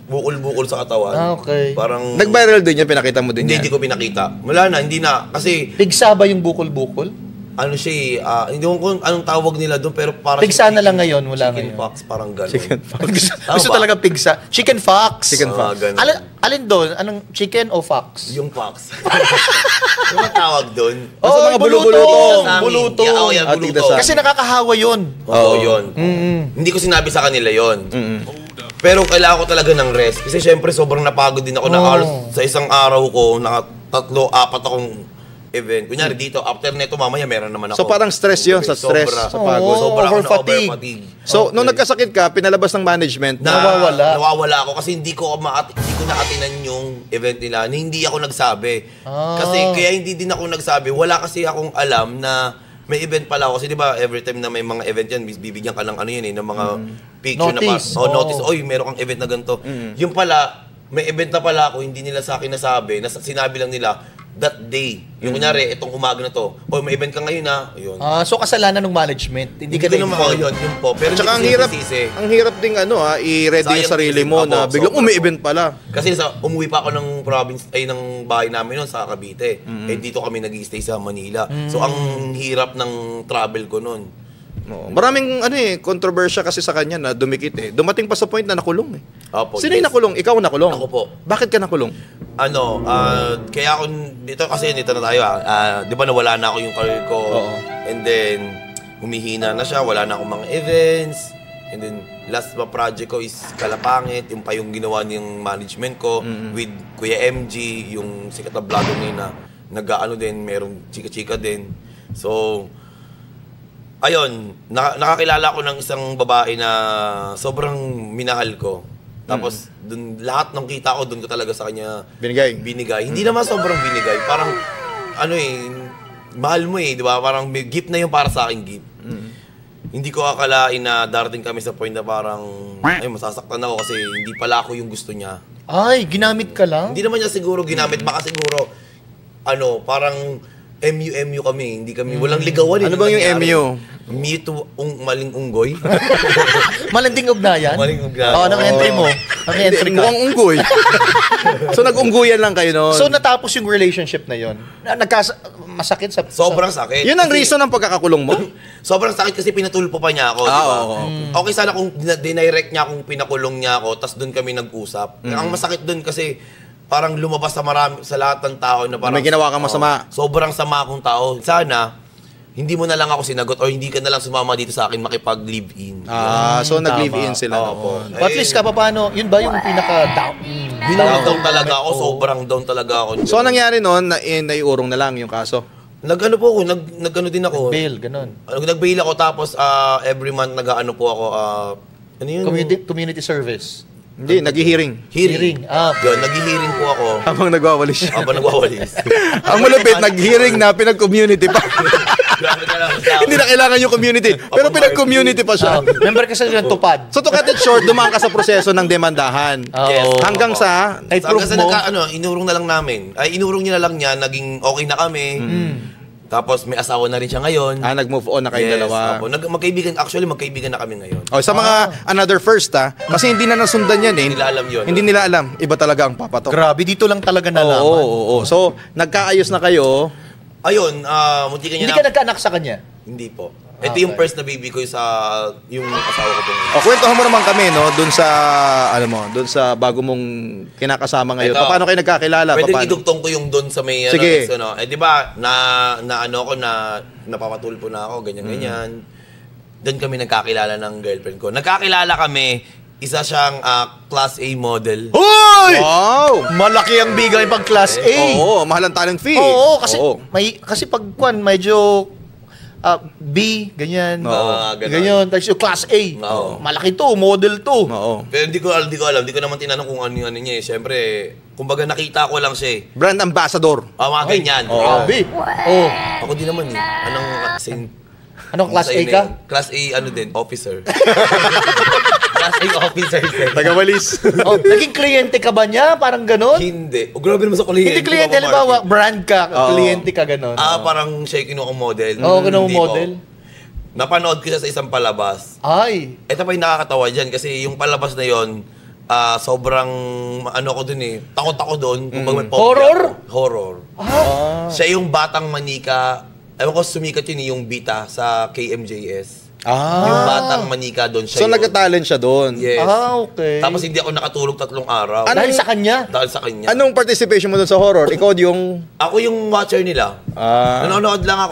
bukol-bukol sa katawan. Okay. Parang Nag-viral din yun, pinakita mo din hindi ko pinakita. Wala na, hindi na. Kasi Pigsa ba yung bukol-bukol? hindi ko kung anong tawag nila doon, pero parang Pigsa na lang ngayon, wala chicken ngayon. fox, parang gano'n. Chicken fox. Gusto talaga pigsa. Chicken fox. Chicken fox. Ganun. Alin doon? Anong chicken o fox? Yung fox. Yung tawag doon. Basta mga bulutong. bulutong. Bulutong. Yeah, At bulutong. tigdasal. Kasi nakakahawa yun. Oo, yun. Hindi ko sinabi sa kanila yun. Pero kailangan ko talaga ng rest. Kasi syempre sobrang napagod din ako na sa isang araw ko, 3-4 akong event. Kunyari dito, after neto mamaya meron naman ako. So parang stress yun, sa stress, sa pagod. Sobra ako na overfatigue. overfatigue. So, nung nagkasakit ka, pinalabas ng management na Nawawala ako kasi hindi ko naatinan yung event nila. Hindi ako nagsabi. Kasi kaya hindi din ako nagsabi. Wala kasi akong alam na may event pala ako. Kasi di ba every time na may mga event yan, bibigyan ka ng ng mga picture Notice. na notice. Oy, meron kang event na ganito. Yung pala, may event na pala ako, hindi nila sa akin nasabi. Sinabi lang nila, that day. Yung kunyari, itong umaga na to. O, may event ka ngayon Ayun. So kasalanan ng management. Hindi ka naman yun po. Pero Tsaka hindi ko ang hirap ding i-ready yung Sayang sarili din. mo Opo, na biglang sobra. may event pala. Kasi umuwi pa ako ng ng bahay namin noon sa Cavite. Dito kami nag-i-stay sa Manila. So ang hirap ng travel ko noon. Maraming kontrobersya kasi sa kanya na dumikit Dumating pa sa point na nakulong Opo, Sino yung nakulong? Ikaw nakulong? Ako po. Bakit ka nakulong? Kaya ako dito na tayo di ba nawala na ako yung career ko. And then humihina na siya, wala na akong mga events. And then last project ko is Kalapangit, yung pa yung ginawa niyang management ko with Kuya MG, yung sikat na vlogger niya na nag-aano din, merong chika-chika din. So ayun, nakakilala ko ng isang babae na sobrang minahal ko. Tapos dun, lahat ng kita ko doon ko talaga sa kanya binigay. Hindi naman sobrang binigay, parang mahal mo di ba? Parang may gift na yung para sa akin gift. Hindi ko akalain na darating kami sa point na parang masasaktan ako kasi hindi pala ako yung gusto niya. Ay, ginamit ka lang? Hindi naman niya siguro ginamit, baka siguro parang MU kami, hindi kami, walang ligawan. Ano bang yung MU? Mute maling unggoy. Malanding ugnayan? Maling ugnayan. Anong entry mo? Anong entry ka? Mukhang unggoy. So nag-ungguyan lang kayo noon. So natapos yung relationship na yon. Masakit sa... Sobrang sakit. Yun ang reason ng pagkakakulong mo? Sobrang sakit kasi pinatulpo pa niya ako, di ba? Okay sana kung dinirect niya, kung pinakulong niya ako, tas doon kami nag-usap. Ang masakit doon kasi parang lumabas sa lahat ng tao na parang may ginawa kang masama. Sobrang sama akong tao. Sana hindi mo na lang ako sinagot or hindi ka na lang sumama dito sa akin makipag-live-in. So nag-live-in sila. Opo. At least ka paano, yun ba yung pinaka-down? Down talaga ako, sobrang down talaga ako. So anong nangyari noon, naiurong na lang yung kaso? Nag-ano po ako, nag-ano din ako. Bail, ganun. Nag-bail ako tapos every month nag-ano po ako, ano yun? Community service. Hindi, nag-hearing. Hearing. Yun, nag-hearing po ako. Habang nagwawalis siya. Habang nagwawalis. Ang malupit, nag-hearing na pinag-community pa. Hindi na kailangan yung community. Pero pinag-community pa siya. Member ka sa yung tupad. So to cut it short, dumaan ka sa proseso ng demandahan. Yes. Hanggang sa... Hanggang sa inurong na lang namin. Ay, inurong niya na lang niya, naging okay na kami. Tapos may asawa na rin siya ngayon. Nag-move on na kayong dalawa. Magkaibigan na kami ngayon. Sa mga another first kasi hindi na nasundan yan Hindi nila alam yun. Hindi nila alam. Iba talaga ang papatok. Grabe, dito lang talaga nalaman. Oo. So, nagkaayos na kayo. Ayun, Hindi ka nagkaanak sa kanya? Hindi po. Ito yung first na baby ko sa yung asawa ko pong. Kwentuhan mo naman kami, no, doon sa bago mong kinakasama ngayon. Ito, Paano kayo nagkakilala? Pwede Paano? idugtong ko yung doon sa may Sige. di ba napapatulpo na ako, ganyan. Doon kami nagkakilala ng girlfriend ko. Nagkakilala kami, isa siyang class A model. Hoy! Wow! Malaki ang bigay pag class A. Oo, mahal ang talent fee. Oo, kasi pag medyo B, ganyan. Ganyan. Tapos yung class A. Oo. Malaki to, model to. Oo. Pero hindi ko alam, hindi ko naman tinanong kung ano niya eh. Siyempre, kumbaga nakita ko lang siya eh. Brand ambassador. Mga ganyan. Grabe. Oh. Ako din naman eh. Anong class A ka? Class A officer. Class A officer. Tagawalis. Oh, naging kliyente ka ba niya? Parang ganon? Hindi. Grabe naman sa kliyente. Hindi kliyente, halimbawa, brand ka, kliyente ka ganon. Parang siya yung kinuha kong model. Oo, kinuha Hindi model. po. Napanood ko siya sa isang palabas. Ay. Ito pa yung nakakatawa dyan kasi yung palabas na yon sobrang ko dun eh. Takot ako dun. May Horror? Horror. Siya yung batang manika. Ewan ko sumikat yun yung bita sa KMJS. Yung batang manika doon siya. So, nagka-talent siya doon. Yes. Okay. Tapos hindi ako nakatulog 3 araw. Dahil sa kanya? Dahil sa kanya. Anong participation mo doon sa horror? Ikaw yung... Ako yung watcher nila. Nanonood lang ako.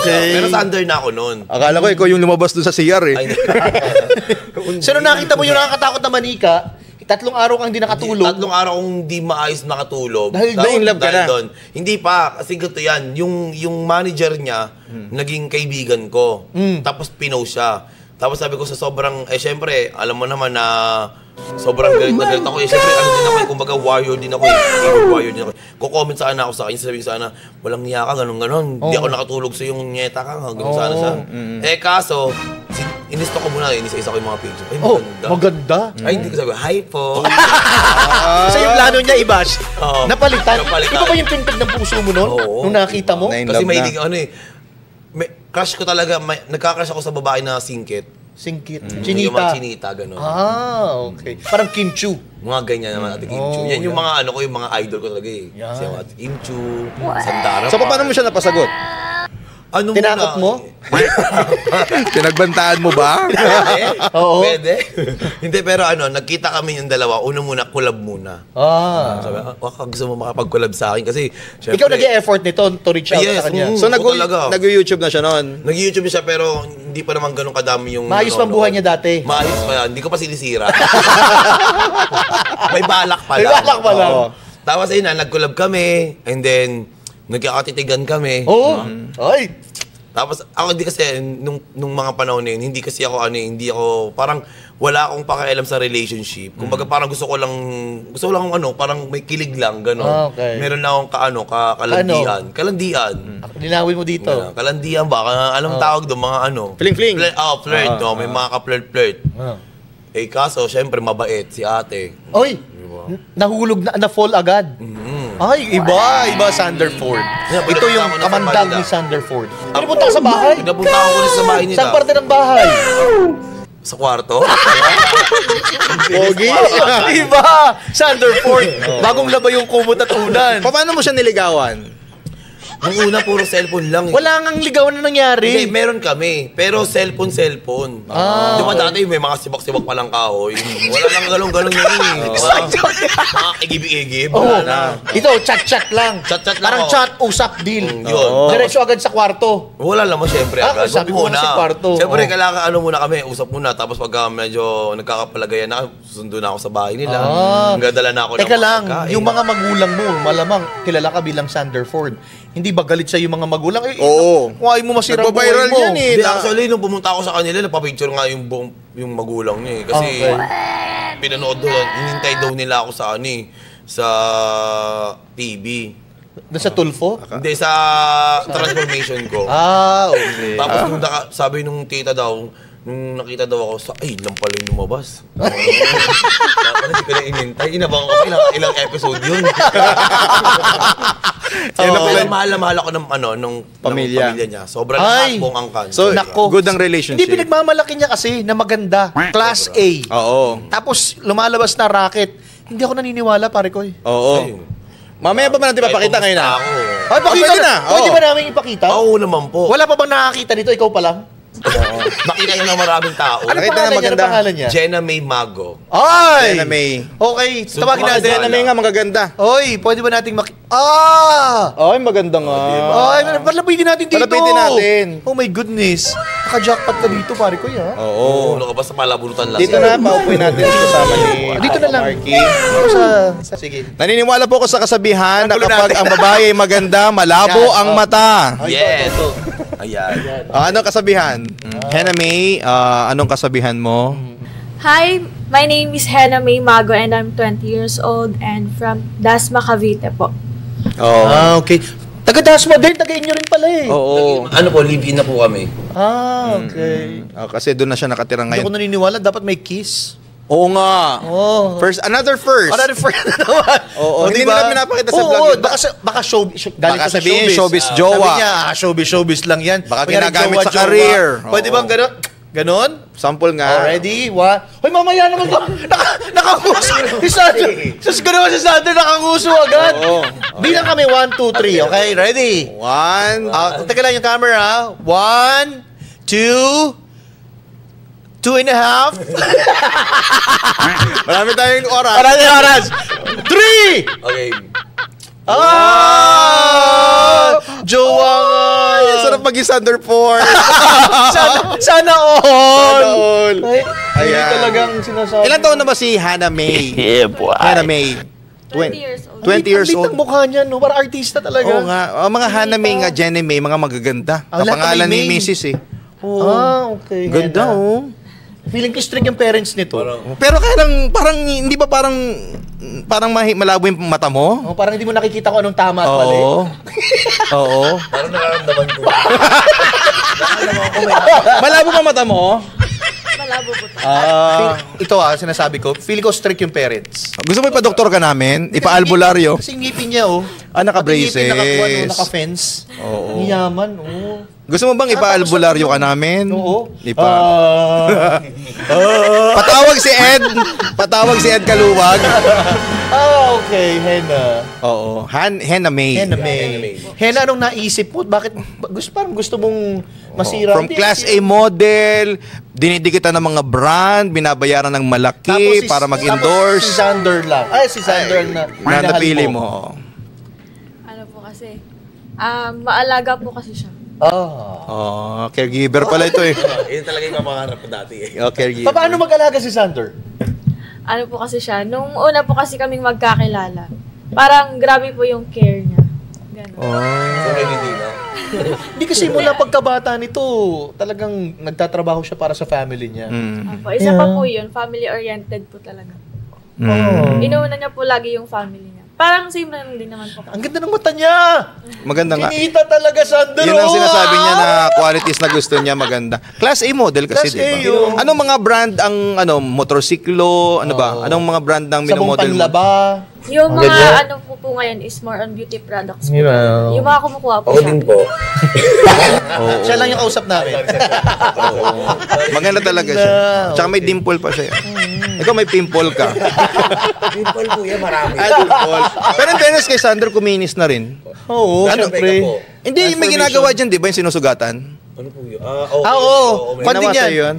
okay. Pero thunder na ako noon. Akala ko ikaw yung lumabas doon sa CR eh. So, nung nakita mo yung nakakatakot na manika, 3 araw kang hindi nakatulog. 3 araw kong hindi maayos makatulog. Dahil in love ka na? Doon. Hindi pa. Kasi ganito yan. Yung manager niya, naging kaibigan ko. Tapos pinost siya. Tapos sabi ko sa sobrang, syempre, alam mo naman na sobrang galit na galit ako. Syempre, din ako, kumbaga warrior din ako. Warrior din ako. Kukomment sana ako sa kanya, sabihin sana, walang niya ka, ganun. Hindi ako nakatulog sa yung nyeta ka, ganun sana siya. Kaso, inisto ko muna, inisa-isa ko yung mga picture. Ay, maganda. Ay, hindi ko sabi, hi po. So yung plano niya i-bash, napalitan. Napalitan. Ikaw ba yung pintig ng puso mo noon? Oo. Nung nakita mo? Nine Kasi love may na. crush ko talaga, nagka-crush ako sa babae na singkit. Singkit. Yung mga Chinita. chinita, gano'n. Okay. Parang Kim Chu. Mga ganyan naman, Ate Kim Chu. Yan yung mga yung mga idol ko talaga eh. Yan. Si Ate Kim Chu, Sandara. So, paano mo siya napasagot? Ano Tinakot mo? Pinagbantaan mo ba? Oo. Pwede. Hindi, pero nagkita kami yung dalawa. Una muna, collab muna. Sabi, gusto mo makapag-collab sa akin kasi, syempre, Ikaw nag-e-effort nito to reach out sa kanya. So, talaga. nag-YouTube na siya noon? Nag-YouTube siya pero hindi pa naman ganun kadami yung... Maayos pang buhay niya dati. Maayos pa yan. Hindi ko pa sinisira. May balak pa May lang. balak pa lang. Oo. Tapos ayun na, nag-collab kami. And then, nagkakatitigan kami. Oo. Ay. Tapos ako hindi kasi, nung mga panahon na yun, hindi kasi ako hindi ako, parang wala akong pakialam sa relationship. Kumbaga parang gusto ko lang parang may kilig lang, gano'n. Okay. Meron na akong kalandian. Kalandian. Linawin mo dito. Kalandian ba? Alam tawag doon, mga Fling-fling. Flirt. May mga ka-flirt-flirt. Kaso, syempre, mabait si ate. Oy! Nahulog na fall agad. Ay, iba Sanderford. Ito yung kamandag ni Sanderford. Pinapunta ka sa bahay? Pinapunta ko ulit sa bahay nila. Saan parte ng bahay? Sa kwarto. Pogi. Iba! Sanderford. Bagong laba yung kumot at unan. Paano mo siya niligawan? Nung una, puro cellphone lang. Wala ngang ligawan na nangyari. Hindi, meron kami. Pero cellphone. Di ba dati may mga sibak-sibak palang kahoy? Wala lang galong-galong yun eh. Di ba? Mga igib-igib. Oo. Ito, chat-chat lang. Chat-chat lang, Parang oh. chat, usap, deal. Yun. Diretso agad sa kwarto. Wala naman syempre agad. Sabi Wag ko nga sa kwarto. Syempre, Oh. kailangan muna kami, usap muna. Tapos pag medyo nagkakapalagayan na, susundo na ako sa bahay nila. Nagdadala na ako ng Teka lang, pagkain. yung mga magulang mo, malamang kilala ka bilang Sanderford. Hindi ba galit sa yung mga magulang? Oo. Kung ayaw mo masira ang buhay Nagpa-viral mo. yan eh. Hindi, actually, nung pumunta ako sa kanila, napapicture nga yung magulang niya eh. Kasi pinanood doon, inintay daw nila ako sa sa TV. Doon sa Tulfo? Hindi, sa transformation ko. Okay. Tapos sabi nung tita daw, nung nakita daw ako, ay, lang pala yung lumabas. Parang hindi ko na inintay. Inabang ako, ilang episode yun. Mahal na mahal ako ng Pamilya niya. Sobrang Ay! hakbong angkan. So, Nako. good ang relationship. Hindi, pinagmamalaki niya kasi na maganda. Class A. Oo. Tapos lumalabas na racket. Hindi ako naniniwala, pare ko. Oo. Mamaya pa ba natin papakita ngayon na? Ay, pakita pwede na. Pwede Oo. ba namin ipakita? Oo naman po. Wala pa bang nakakita nito? Ikaw pa lang? Makita nyo ng maraming tao. Ano Nakita na pangalan niya? Ano maganda. pangalan niya? Jenna May Mago. Ay! Jenna May. Okay, tawagin Baka natin. Jenna May nga, magaganda. Oy, pwede ba nating Ay, maganda nga. Ay, palapitin natin dito. Palapitin natin. Oh my goodness. Naka-jackpot ka dito, pare ko, ya. Oo. Ano ka ba sa palabunutan lang? Dito na, paupuin natin kasama ni Dito na lang. Marky. Ako sige. Naniniwala po ako sa kasabihan na Nagulo kapag natin. ang babae ay maganda, malabo Yan, ang mata. Yes. Ayan. Anong kasabihan? Hannah May, anong kasabihan mo? Hi, my name is Hannah May Mago and I'm 20 years old and from Dasma, Cavite po. Oh. Okay. Taga-Dasma din, taga-inyo rin pala eh. Oo. Ano po, live-in na po kami. Okay. Kasi doon na siya nakatira Hindi ako ngayon. naniniwala, dapat may kiss. Oo nga. Oh. Another first. Ano rin friend naman? Oo, hindi nila pinapakita sa vlog yun. Baka showbiz. Galing Baka ko sa sabihin, showbiz jowa. Sabi niya, showbiz lang yan. Baka Kunyari, ginagamit sa jowa. career. Pwede Oo. bang gano'n? Ganon? Sample nga. Ready? Hoy, mamaya naman ka. Nakanguso. Si Sander. Sus ko naman si Sander, nakanguso agad. Oo. Bilang kami, 1, 2, 3. Okay, ready? 1. Teka lang yung camera. 1, 2, 2.5. Marami tayong oras. Maraming oras. 3! Okay. Jowa nga. Sarap maging Thunderford. Sana all. all. Ay, Ayan. talagang sinasabi. Ilan taon na ba si Hannah May? Hannah May. 20 years old. 20 years Ang old. ang mukha niya, no? Para artista talaga. Oo nga. Mga Hannah May nga, Jenny May, mga magaganda. Ah, lahat Kapangalan may ni May. Mrs. eh. Okay. Ganda, Hannah. oh. Feeling ko strict yung parents nito. Pero kaya lang, parang, hindi ba parang malabo yung mata mo? Oh, parang hindi mo nakikita kung anong tama at mali. Oo. Oo. Parang nararamdaman ko. Malabo ba mata mo? Malabo po to. Ito sinasabi ko, feel ko strict yung parents. Gusto mo ipa-doktor ka namin? Ipa-albularyo? Kasi yung ngipin niya, oh. Naka-braces. Pati ngipin, naka-fence. Oo. Yaman, oh. Gusto mo bang ipa-albularyo ka namin? Oo. Patawag si Ed. Patawag si Ed Kaluwag. Okay, Hannah. Oo. Hannah May. Hannah May. Hannah, anong naisip mo? Bakit, parang gusto mong masira? From Class A model, dinidikitan ng mga brand, binabayaran ng malaki para mag-endorse. Si Sander lang. Si Sander na Na napili mo. Ano po kasi, maalaga po kasi siya. Oh, caregiver pala ito eh. Yun talaga yung mapangarap ko dati eh. Oh, caregiver. Paano mag-alaga si Sander? Ano po kasi siya, nung una po kasi kaming magkakilala, parang grabe po yung care niya. Ganun. So, hindi na. Hindi kasi mula pagkabata nito, talagang nagtatrabaho siya para sa family niya. Opo, isa pa po yun, family-oriented po talaga. Inuuna niya po lagi yung family niya. Parang same lang din naman po. Ang ganda ng mata niya! Maganda nga. Kinita talaga, Sander. Yun ang sinasabi niya na qualities na gusto niya maganda. Class A model kasi, Class di ba? A yun. Anong mga brand ang motorsiklo, ano ba? Anong mga brand ang Sabong minomodel mo? panlaba. Yung mga ano po ngayon is more on beauty products po. Yung mga kumukuha po Ako siya. din po. Siya lang yung kausap namin. Maganda talaga siya. Tsaka may dimple pa siya. Ikaw may pimple ka. Pimple po yan, marami. Dimple. Pero in fairness kay Sander, kuminis na rin. Oo, Ano, syempre. Hindi, may ginagawa dyan, di ba, yung sinusugatan? Ano po yun? Oo. may- Panding Ginawa yan. sa'yo yun?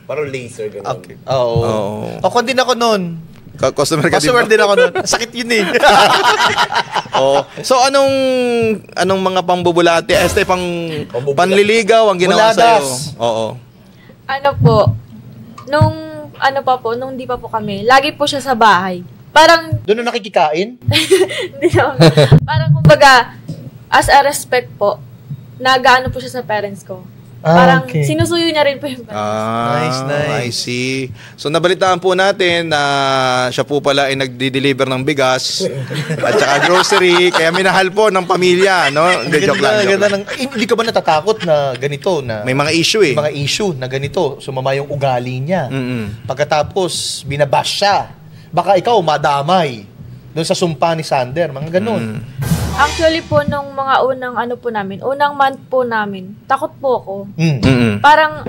Parang laser, gano'n. Okay. Oo. Oo. Ako din ako noon. Customer ka Customer din din ako noon. Sakit yun eh. Oh. So anong mga pambubulati? Pang panliligaw ang ginawa sa Buladas. Oo. Ano po, nung di pa po kami, lagi po siya sa bahay. Parang, Doon na nakikikain? hindi naman, parang kumbaga, as a respect po, nag-ano po siya sa parents ko. Parang okay. sinusuyo niya rin po yung parents. Nice. I see. So nabalitaan po natin na siya po pala ay nagdi-deliver ng bigas at saka grocery, kaya minahal po ng pamilya, no? Hindi, joke lang. Hindi ka ba natatakot na ganito na May mga issue eh. mga issue na ganito, sumama yung ugali niya. Mm-mm. Pagkatapos binabash siya. Baka ikaw madamay doon sa sumpa ni Sander, mga ganun. Actually po, nung mga unang month po namin, takot po ako. Mm-mm. Parang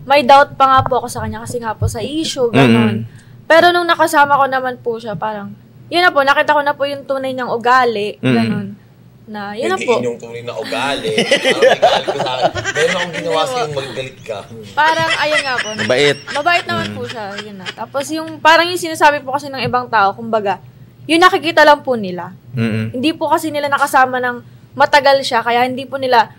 may doubt pa nga po ako sa kanya kasi nga po sa issue, gano'n. Pero nung nakasama ko naman po siya, parang, yun na po, nakita ko na po yung tunay niyang ugali, gano'n. na yun na po. Hindi yung tunay na ugali. Ang galit ko sa akin. Meron akong ginawa sa yung magagalit ka. Parang, ayun nga po. Mabait. Mabait naman po siya. Yun na. Tapos yung, parang yung sinasabi po kasi ng ibang tao, kumbaga, yung nakikita lang po nila. Hindi po kasi nila nakasama ng matagal siya, kaya hindi po nila,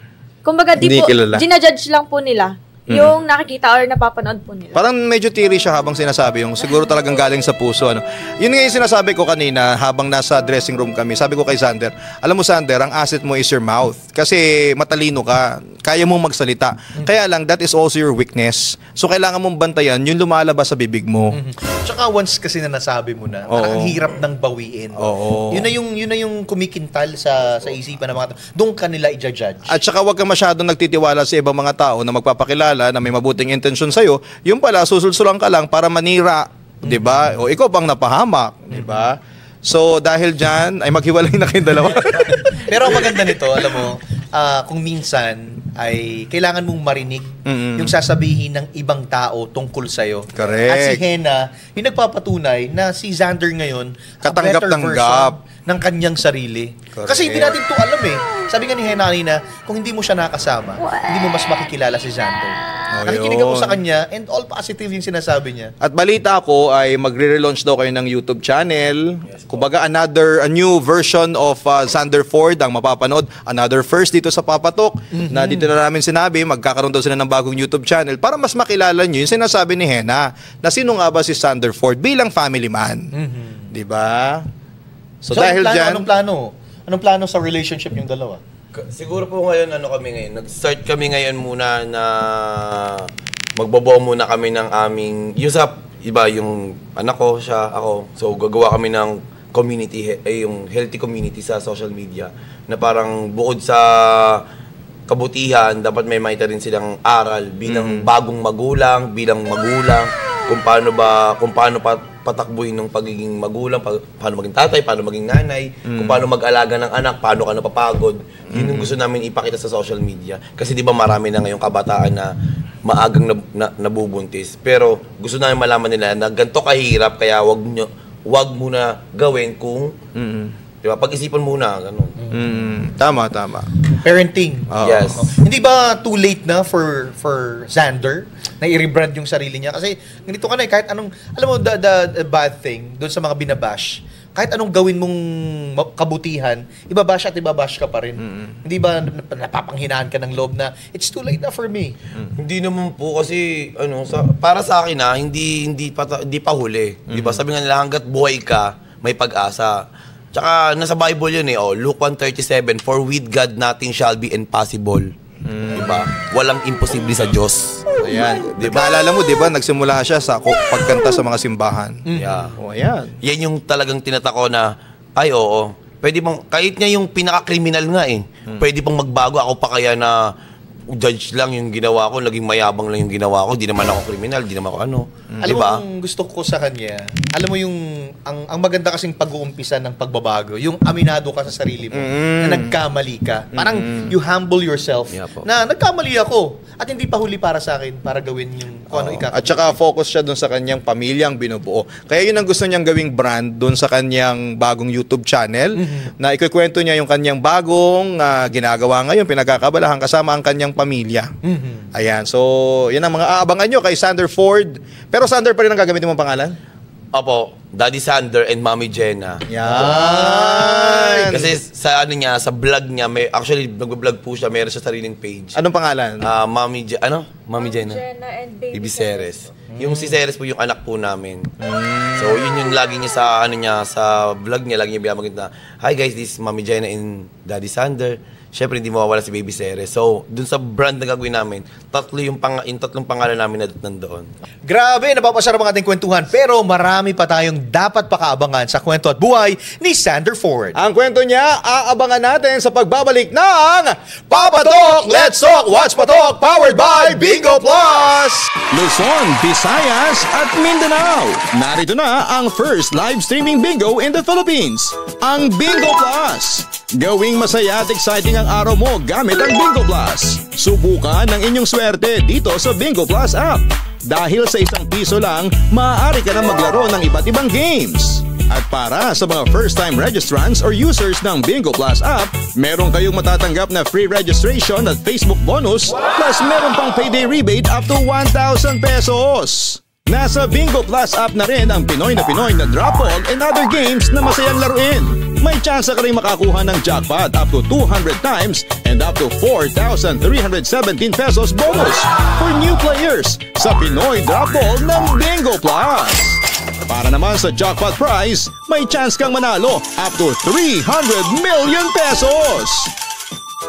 kumbaga, Hindi kilala. ginajudge lang po nila yung nakikita or napapanood po nila. Parang medyo teary siya habang sinasabi yung siguro talagang galing sa puso. Ano. Yun nga yung sinasabi ko kanina habang nasa dressing room kami. Sabi ko kay Sander, alam mo Sander, ang asset mo is your mouth. Kasi matalino ka. Kaya mong magsalita. Kaya lang, that is also your weakness. So kailangan mong bantayan yung lumalabas sa bibig mo. Tsaka once kasi na nasabi mo na, parang ang hirap ng bawiin. Oo. Yun na yung kumikintal sa isipan ng mga tao. Doon ka nila i-judge. At saka wag kang masyadong nagtitiwala sa ibang mga tao na magpapakilala na may mabuting intensyon sa'yo. Yung pala, susulsulan ka lang para manira. Diba? O ikaw pang napahamak. Diba? So dahil dyan, ay maghiwalay na kayong dalawa. Pero ang maganda nito, alam mo, kung minsan ay kailangan mong marinig yung sasabihin ng ibang tao tungkol sa'yo. Correct. At si Hena, yung nagpapatunay na si Xander ngayon, Katanggap-tanggap ng kanyang sarili. Correct. Kasi hindi natin to alam eh. Sabi nga ni Hena kanina, kung hindi mo siya nakasama, hindi mo mas makikilala si Xander. Nakikinig ako sa kanya and all positive yung sinasabi niya. At balita ko ay magre-relaunch daw kayo ng YouTube channel. Kumbaga a new version of Xander Ford ang mapapanood. Another first dito sa Papatok na dito na namin sinabi, magkakaroon daw sila ng bagong YouTube channel para mas makilala nyo yung sinasabi ni Hena na sino nga ba si Xander Ford bilang family man. Diba? So dahil dyan... Anong plano sa relationship yung dalawa? Siguro po ngayon, kami ngayon? Nag-start kami ngayon muna na magbabaw muna kami ng aming, yung anak ko, siya, ako. So gagawa kami ng community, yung healthy community sa social media na parang bukod sa kabutihan, dapat may makita rin silang aral bilang bagong magulang, kung paano patakbuhin ng pagiging magulang, paano maging tatay, paano maging nanay, kung paano mag-alaga ng anak, paano ka napapagod. Yun yung gusto namin ipakita sa social media. Kasi di ba marami na ngayong kabataan na maagang nabubuntis. Pero gusto namin malaman nila na ganito kahirap, kaya wag muna gawin kung di ba, pag-isipan muna, ganun. Tama. Parenting. Yes. Hindi ba too late na for Xander na i-rebrand yung sarili niya? Kasi ganito ka na kahit anong, alam mo, the bad thing doon sa mga binabash, kahit anong gawin mong kabutihan, ibabash at ibabash ka pa rin. Hindi ba napapanghinaan ka ng loob na it's too late na for me? Hindi naman po kasi para sa akin hindi pa huli. Di ba? Sabi nga nila hangga't buhay ka, may pag-asa. Tsaka nasa Bible yun Luke 1:37, for with God nothing shall be impossible. Diba? Walang imposible sa Diyos. Ayan. Diba? Naalala mo, diba, nagsimula siya sa pagkanta sa mga simbahan. Yeah. Ayan. Yan yung talagang tinatako na, ay oo, pwede bang, kahit niya yung pinaka-criminal nga pwede bang magbago ako pa kaya na judge lang yung ginawa ko, naging mayabang lang yung ginawa ko, di naman ako kriminal, di naman ako Alam diba? mo yung gusto ko sa kanya, alam mo yung, ang maganda kasing pag-uumpisa ng pagbabago, yung aminado ka sa sarili mo, na nagkamali ka. Parang you humble yourself, na nagkamali ako, at hindi pa huli para sa akin, para gawin yung kung ano At saka focus siya dun sa kanyang pamilyang binubuo. Kaya yun ang gusto niyang gawing brand dun sa kanyang bagong YouTube channel, na ikukwento niya yung kanyang bagong ginagawa ngayon, pinagkakabalahan kasama ang kanyang pamilya. Ayan, so yan ang mga aabangan nyo kay Xander Ford. Pero Xander pa rin ang gagamitin mong pangalan? Opo, Daddy Xander and Mommy Jenna. Yan. Kasi sa sa vlog niya, actually nagbo-vlog po siya, meron siya sariling page. Anong pangalan? Mommy Jenna and Baby Ceres. Yung si Ceres po yung anak po namin. So yun yung lagi niya sa vlog niya, lagi niya binabagit na, hi guys, this is Mommy Jenna and Daddy Xander. Siyempre, hindi mawawala si Baby Ceres. So, dun sa brand na gagawin namin, tatlong pangalan namin na nandoon. Grabe, napapasarap ang ating kwentuhan. Pero marami pa tayong dapat pakaabangan sa kwento at buhay ni Xander Ford. Ang kwento niya, aabangan natin sa pagbabalik ng Papatok! Let's Talk! Watch Patok! Powered by Bingo Plus! Luzon, Visayas at Mindanao. Narito na ang first live streaming bingo in the Philippines. Ang Bingo Plus. Gawing masaya at exciting ang araw mo gamit ang Bingo Plus. Subukan ang inyong swerte dito sa Bingo Plus app. Dahil sa ₱1 lang, maaari ka na maglaro ng iba't ibang games. At para sa mga first-time registrants or users ng Bingo Plus app, meron kayong matatanggap na free registration at Facebook bonus, plus meron pang payday rebate up to 1,000 pesos. Nasa Bingo Plus app na rin ang Pinoy na drop ball and other games na masayang laruin. May chance ka rin makakuha ng jackpot up to 200 times and up to 4,317 pesos bonus for new players sa Pinoy Drop Ball ng Bingo Plus. Para naman sa jackpot prize, may chance kang manalo up to 300 million pesos.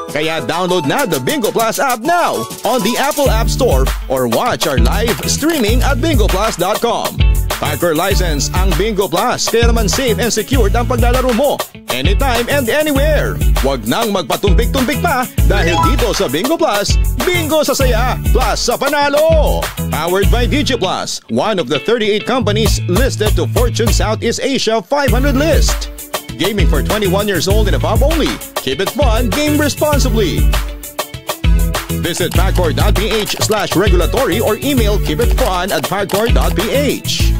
Kaya download na the Bingo Plus app now on the Apple App Store or watch our live streaming at bingoplus.com. Hardcore license ang Bingo Plus, kaya naman safe and secured ang paglalaro mo anytime and anywhere. Huwag nang magpatumpik-tumpik pa dahil dito sa Bingo Plus, bingo sa saya plus sa panalo. Powered by DigiPlus, one of the 38 companies listed to Fortune Southeast Asia 500 list. Gaming for 21 years old and above only. Keep it fun, game responsibly. Visit hardcore.ph/regulatory or email keepitfun@hardcore.ph.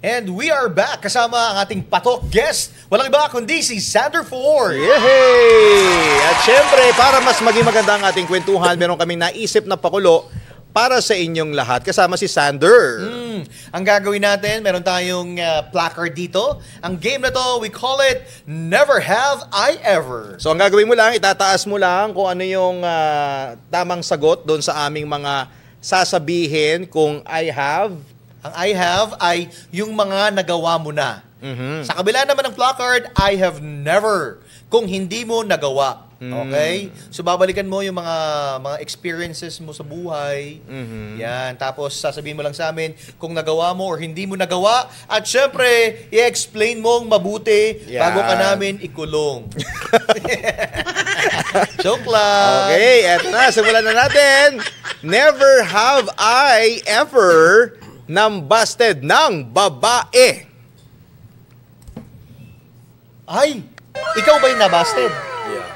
And we are back kasama ang ating patok guest. Walang iba kundi si Sander Ford. Yehey! At syempre, para mas maging maganda ang ating kwentuhan, meron kaming naisip na pakulo para sa inyong lahat. Kasama si Sander. Ang gagawin natin, meron tayong placard dito. Ang game na to, we call it Never Have I Ever. So ang gagawin mo lang, itataas mo lang kung ano yung tamang sagot doon sa aming mga sasabihin kung I have. Ang I have ay yung mga nagawa mo na. Sa kabila naman ng placard, I have never. Kung hindi mo nagawa. Okay? So babalikan mo yung mga experiences mo sa buhay. Yan. Tapos sasabihin mo lang sa amin kung nagawa mo or hindi mo nagawa. At syempre, i-explain mong mabuti bago ka namin ikulong. Joke lang. Okay, eto na. Simulan na natin. Never have I ever nambasted ng babae. Ay, ikaw ba yung nabasted? Yeah.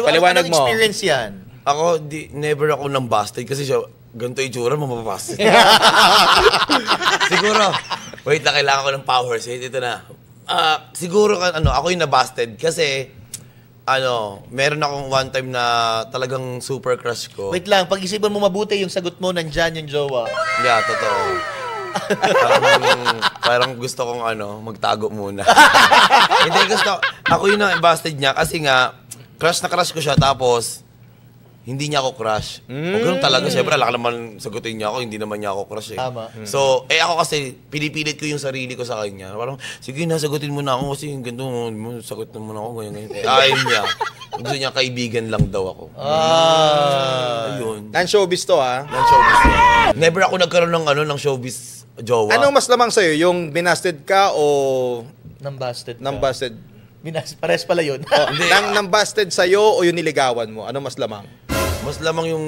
Paliwanag mo. Experience yan? Ako, never ako nang busted kasi siya, ganito itsura, mamabasted. Siguro, wait lang, kailangan ko ng power set. Ito na. Siguro, ako yung nabusted kasi, meron akong one time na talagang super crush ko. Wait lang, pag-isipan mo mabuti yung sagot mo, nandyan yung jowa. Yeah, totoo. parang gusto kong magtago muna. Hindi, ako yung na-busted niya kasi nga, crush na crush ko siya tapos, hindi niya ako crush. O ganun talaga, syempre, alak naman sagutin niya ako, hindi naman niya ako crush eh. Tama. So, ako kasi, pinipilit ko yung sarili ko sa kanya. Parang, sige na, sagutin mo na ako kasi yung ganito, sagot mo na ako, ganyan. Ayaw niya. Gusto niya, kaibigan lang daw ako. Ayun. Non-showbiz to, ha? Non-showbiz. Never ako nagkaroon ng showbiz jowa. Anong mas lamang sa'yo? Yung binasted ka o Nambasted ka. nambasted? Pares pala yun. Nambasted sa'yo o yung niligawan mo? Ano mas lamang? Mas lamang yung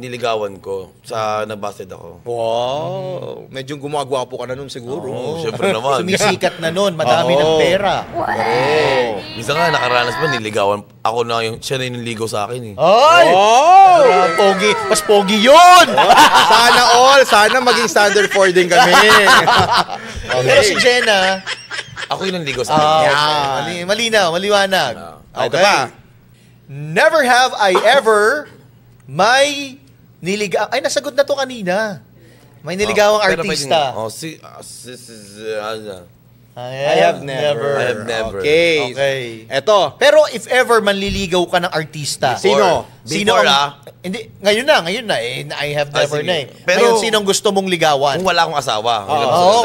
niligawan ko sa nabasted ako. Wow! Medyo gumagwapo ka na nun siguro. Oo, syempre naman. Sumisikat na nun, madami ng pera. Minsan nga, nakaranas pa, niligawan. Ako na siya na yung niligaw sa akin eh. Ay! Pogi! Mas pogi yun! Sana maging standard for din kami. Pero si Jenna, ako yung niligaw sa akin. malinaw, maliwanag. Ito pa. Never have I ever may niligaw. Ay, nasagot na to kanina. May niligawang artista. I have never. Okay. Eto. Pero if ever manliligaw ka ng artista. Sino? Before, Hindi, ngayon na. I have never sige. na eh. Pero, Ngayon, sinong gusto mong ligawan? Kung wala akong asawa.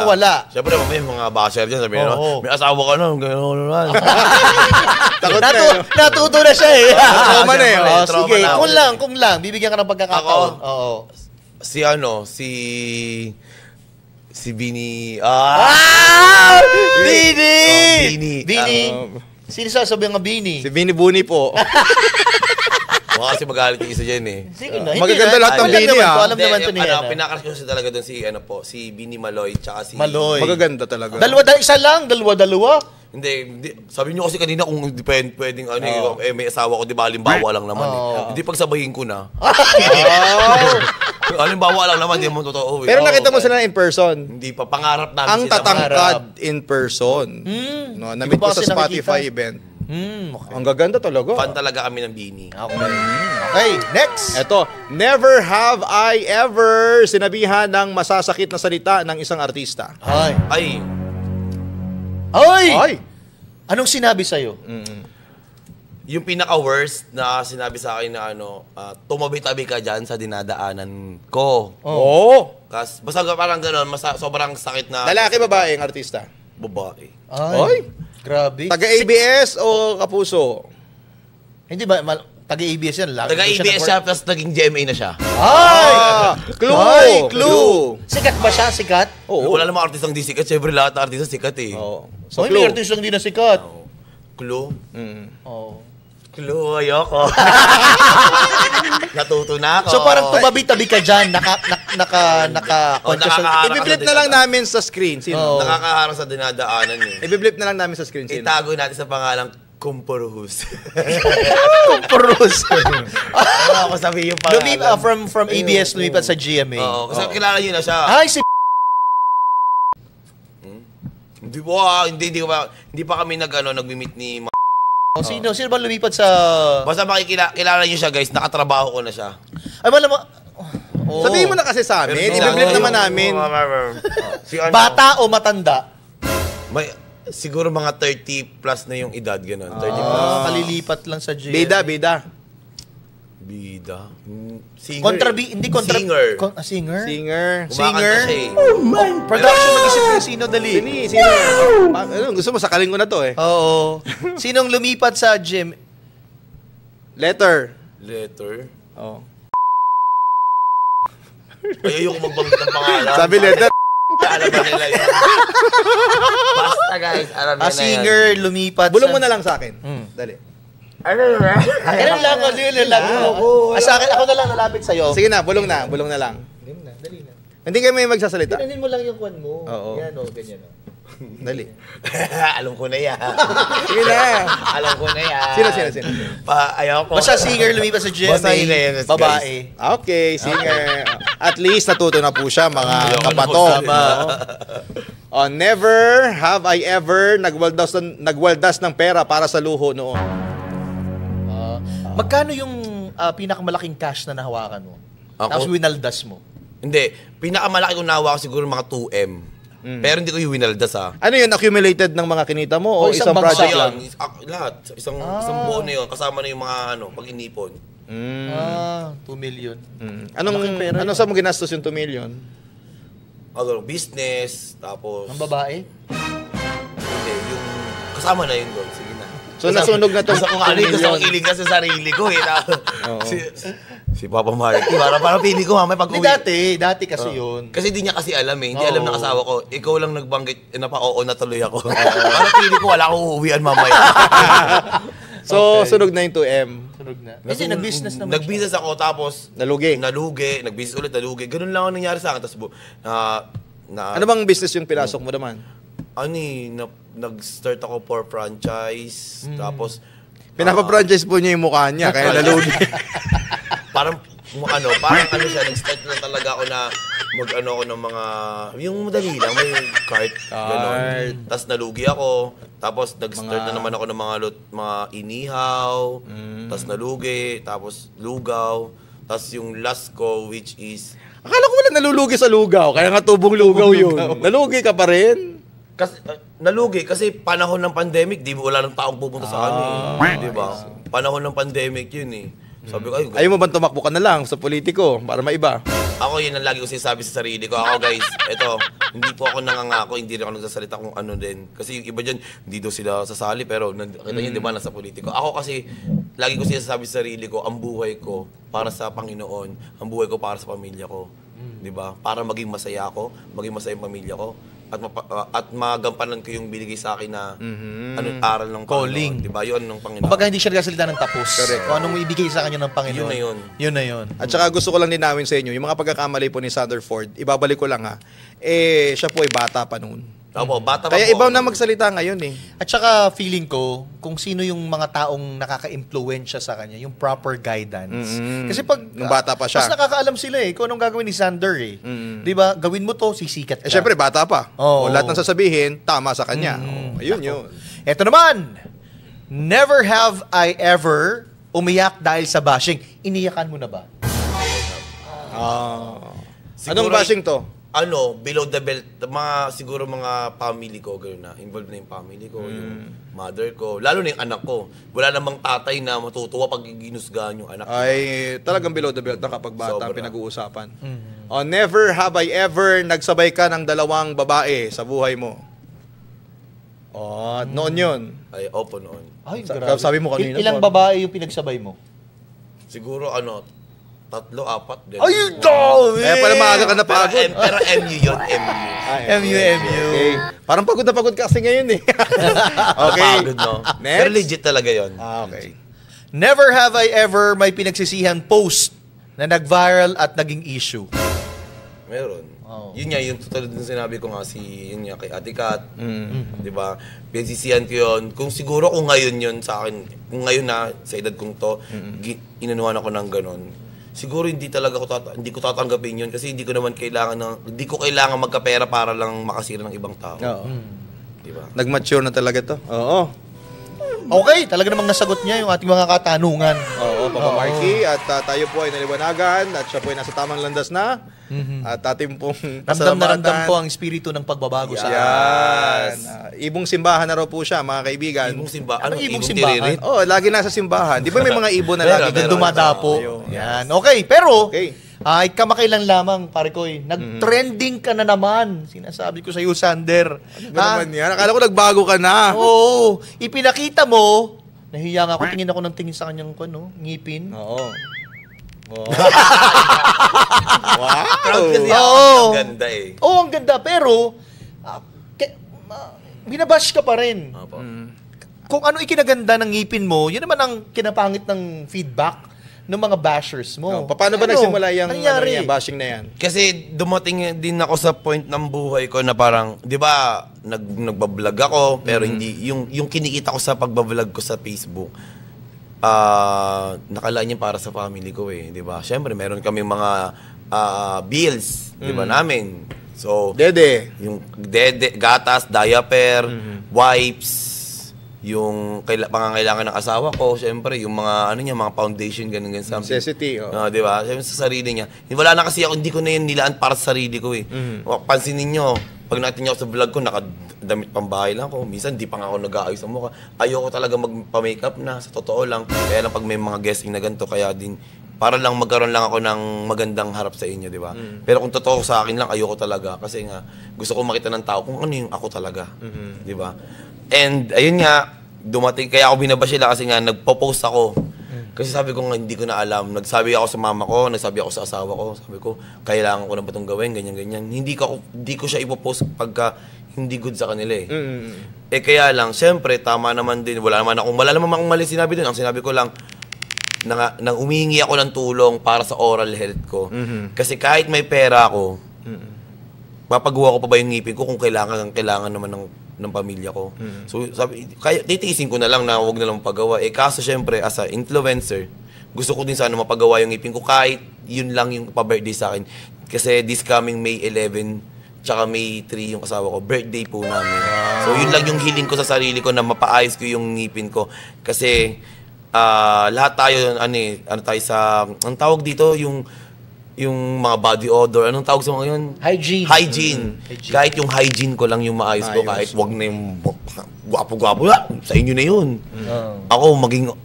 Wala. Siyempre, may mga basher dyan. Sabi may asawa ka na. Gano'n. Natuto na siya eh. Trauma na eh. Sige, kung lang. Bibigyan ka ng pagkakataon. Oo. Si Bini. Bini! Sino sasabi nga Bini? Si Bini Buni po. Baka kasi magalit yung isa dyan eh. Sige na. Magaganda lahat ng Bini, Alam naman to ni Hannah. Pinakarash ko kasi talaga doon si Bini Maloy, tsaka si... Maloy. Magaganda talaga. Isa lang, dalawa. Hindi. Sabi niyo kasi kanina kung pwedeng may asawa ko, di ba, halimbawa lang naman eh. Hindi pagsabahin ko na. Halimbawa lang naman, di mo totoo eh. Pero nakita mo sila in person. Hindi pa, pangarap namin Ang sila. tatangkad in person. No, na-meet ko sa Spotify event. Okay. Ang gaganda talaga. Fan talaga kami ng Bini. Okay, next. Eto, never have I ever sinabihan ng masasakit na salita ng isang artista. Ay, Ay! Anong sinabi sa'yo? yung pinaka-worst na sinabi sa akin na tumabi-tabi ka dyan sa dinadaanan ko. Oo. Basta parang gano'n, sobrang sakit na... Lalaki, babae ang artista? Babae. Ay! Grabe. Taga-ABS o Kapuso? Hindi ba, taga-ABS yan. Taga-ABS siya, tapos naging GMA na siya. Clue! Ay, clue! Sikat ba siya? Sikat? Oo. Wala namang artistang di sikat. Siyempre lahat ng artista sikat eh. Oo. So, may artist lang din na sikat. Clue? Oh. Clue, ayoko. Natuto na ako. So parang tumabi-tabi ka dyan, I-blip na lang namin sa screen. Sino? Nakakaharang sa dinadaanan eh. I-blip na lang namin sa screen. Sino? Itago natin sa pangalang Kumpuruhus. Kumpuruhus. Ano ako sabihin yung pangalan? From ABS, lumipat sa GMA. Oo, kasi kilala nyo na siya. Ay, si Hindi pa kami nag-meet ni Sino ba lumipat sa... Basta kilala nyo siya, guys. Nakatrabaho ko na siya. Ay, malam mo... Sabihin mo na kasi sa amin. I-blip naman namin. Bata o matanda? Siguro mga 30 plus na yung edad, gano'n. 30 plus. Kalilipat lang sa GMA. Bida. Singer. Singer. Singer. Singer. Production, mag-isip ko sino dali. Sino? Gusto mo, sakalin ko na to eh. Oo. Sinong lumipat sa gym? Letter. Oo. Ay, ayoko magbanggit ng pangalan. Sabi letter. Alam ba nila yun? Basta guys, alam nila yan. Singer, lumipat Bulong mo na lang sa akin. Dali. Ganun lang, sa akin, ako na lang nalapit sa'yo. Sige na, bulong na lang. Dali na. Hindi kami magsasalita. Tinanin mo lang yung kwan mo. Oo. Yan o, ganyan o. Dali. Alam ko na yan. Sige na. Alam ko na yan. Sino? Ayoko. Basta singer lumipat sa GMA. Basta yun na yan, babae. Okay, singer. At least natuto na po siya, mga kapato. Never have I ever nagwaldas ng pera para sa luho noon. Magkano yung pinakamalaking cash na nahawakan mo? Ako? Tapos winaldas mo? Hindi. Pinakamalaki kong nahawa ko siguro mga 2M. Pero hindi ko yung winaldas Ano yun? Accumulated ng mga kinita mo o isang bangsa project yun. lang? Lahat. Isang buo na yun. Kasama na yung mga pag-inipon. 2 million. Anong saan mo ginastos yung 2 million? Business, tapos... Ang babae? Hindi, yung... Kasama na yun doon. Sige na. So nasunog na to. Gusto ko nga ilig ka sa sarili ko eh. Si Papa Marky. Para pili ko mamay pag-uwi. Dati kasi yun. Kasi di niya kasi alam eh. Hindi alam ng asawa ko. Ikaw lang nagbanggit na pa-oo na tuloy ako. Para pili ko wala akong uuwian mamaya. So, sunog na yung 2M. Sunog na. Kasi nag-business naman Nag-business ako tapos Nalugi. Nag-business ulit, nalugi. Ganun lang ang nangyari sa akin. Tapos Ano bang business yung pinasok mo naman? Nag-start ako for franchise. Tapos Pinapa-franchise po niya yung mukha niya, kaya nalugi. parang siya, nag-start na talaga ako na ako ng mga, yung madali lang, may cart, gano'n. Tapos nalugi ako, tapos nag-start na naman ako ng mga inihaw, tapos nalugi, tapos lugaw, tapos yung last ko, which is... Akala ko wala nalulugi sa lugaw, kaya nga tubong lugaw yun. Nalugi ka pa rin? Nalugi kasi panahon ng pandemic, di mo wala ng taong pupunta sa amin. Di ba? Panahon ng pandemic yun eh. Sabi ko, ayaw mo bang tumakbo ka na lang sa politiko para maiba? Ako yun ang lagi ko sinasabi sa sarili ko. Ako guys, hindi po ako nangangako, hindi rin ako nagsasalita kung ano din. Kasi yung iba dyan, hindi daw sila sasali, pero kita nyo, di ba, nasa politiko. Ako kasi, lagi ko sinasabi sa sarili ko, ang buhay ko para sa Panginoon, ang buhay ko para sa pamilya ko. Di ba? Para maging masaya ako, maging masaya yung pamilya ko. at magampanan ko yung binigay sa akin na aral ng Calling. Panginoon. Diba? Yun ng Panginoon. Kumbaga hindi siya nagsasalita ng tapos. Correct. Kung anong ibigay sa kanya ng Panginoon. Yun na yun. Yun na yun. At saka gusto ko lang linawin sa inyo, yung mga pagkakamali po ni Sandford, ibabalik ko lang ha, siya po ay bata pa noon. Opo, bata pa Kaya po ibaw ako. na magsalita ngayon eh. At saka feeling ko, kung sino yung mga taong nakaka-impluensya sa kanya, yung proper guidance. Kasi pag Nung bata pa siya. mas nakakaalam sila kung anong gagawin ni Sander eh. 'Di ba? Gawin mo to, sisikat ka. Syempre, bata pa. Oo. Lahat ng sasabihin, tama sa kanya. Ayun yun. Eto naman, never have I ever umiyak dahil sa bashing. Iniyakan mo na ba? Anong bashing to? Below the belt, siguro mga family ko, gano'n na. Involved na yung family ko, yung mother ko. Lalo na yung anak ko. Wala namang tatay na matutuwa pag ginusgahan yung anak ko. Ay, talagang below the belt na kapag bata ang Sobra. pinag-uusapan. Never have I ever nagsabay ka ng dalawang babae sa buhay mo. Noon yun. Ay, opo noon. Ay, Sabi mo kanina. Ilang babae yung pinagsabay mo? Siguro 3, 4. Ay, dami! Pala maaga ka na pagod. Pero MU yun, MU. MU. Okay. Parang pagod na pagod ka kasi ngayon eh. Okay. Pagod, no? Next. Pero legit talaga yun. Okay. Never have I ever may pinagsisihan post na nag-viral at naging issue. Meron. Yun nga, yung tutulad ng sinabi ko nga yun nga, kay Ate Kat. Di ba? Pinagsisihan ko yun. Kung siguro kung ngayon yun sa akin, kung ngayon na, sa edad kong to, inanuhan ako ng ganon. Siguro hindi ko tatanggapin yun kasi hindi ko kailangan magkapera para lang makasira ng ibang tao. Oo. Di ba? Nag-mature na talaga to. Oo. Okay, talaga namang nasagot niya yung ating mga katanungan. Oo, Papa Marky. At tayo po ay naliwanagan at siya po ay nasa tamang landas na. At ating pong Ramdam na ramdam ko ang espiritu ng pagbabago sa Yan. Ibong simbahan na raw po siya, mga kaibigan. Ibong simbahan. Anong Anong ibong ibong simbahan? tiririt? Oh, lagi nasa simbahan. Di ba may mga ibon na lagi Meron. dumadapo. Ayun. Yan. Okay, pero Okay. ay kamakailan lamang, pare ko nag-trending ka na naman. Sinasabi ko sa iyo, Sander. Ba naman yan? Akala ko nagbago ka na. Oo. Ipinakita mo, nahiya nga ako, tingin ako ng tingin sa kanyang ngipin. Oo. Proud kasi ako. Oo. Ang ganda eh. Oo, ang ganda. Pero, binabash ka pa rin. Opo. Kung ano ikinaganda ng ngipin mo, yun naman ang kinapangit ng feedback ng mga bashers mo. Paano ba nagsimula yung nangyari? bashing na yan? Kasi dumating din ako sa point ng buhay ko na parang, 'di ba, nagba-vlog ako pero hindi yung kinikita ko sa pagba-vlog ko sa Facebook. Nakalaan niya para sa family ko 'di ba? Syempre meron kaming mga bills, 'di ba namin. So, Dede. yung gatas, diaper, wipes, yung pangangailangan ng asawa ko, syempre, yung mga mga foundation, ganun something. Necessity, Di ba? Syempre sa sarili niya. Wala na kasi ako, hindi ko na yun nilaan para sa sarili ko eh. Pansinin niyo, pag nakita niyo ako sa vlog ko, nakadamit pambahay lang ako. Minsan, di pa nga ako nag-aayos ang mukha. Ayoko talaga magpa-makeup na, sa totoo lang. Kaya lang pag may mga guesting na ganito, kaya din, para lang magkaroon lang ako ng magandang harap sa inyo, di ba? Pero kung totoo sa akin lang, ayoko talaga. Kasi nga, gusto ko makita ng tao kung ano yung ako talaga. Di ba? And, ayun nga, dumating, kaya ako binabash sila kasi nga, nagpo-post ako. Kasi sabi ko nga, hindi ko na alam. Nagsabi ako sa mama ko, nagsabi ako sa asawa ko. Sabi ko, kailangan ko na ba itong gawin, ganyan-ganyan. Hindi ko siya ipopost pagka hindi good sa kanila eh. Kaya lang, syempre, tama naman din. Wala naman akong mali sinabi din. Ang sinabi ko lang, nang umihingi ako ng tulong para sa oral health ko. Kasi kahit may pera ako, mapagawa ko pa ba yung ngipin ko kung kailangan naman ng pamilya ko. So, kaya titiisin ko na lang na huwag na lang pagawa. Kaso syempre, as a influencer, gusto ko din sana mapagawa yung ngipin ko kahit yun lang yung pa-birthday sa akin. Kasi this coming May 11, tsaka May 3 yung asawa ko, birthday po namin. So, yun lang yung hiling ko sa sarili ko na mapaayos ko yung ngipin ko. Kasi, lahat tayo, ang tawag dito, yung mga body odor, anong tawag sa mga yun? Hygiene. Kahit yung hygiene ko lang yung maayos ko, kahit wag na yung gwapo-gwapo, sa inyo na yun. Ako,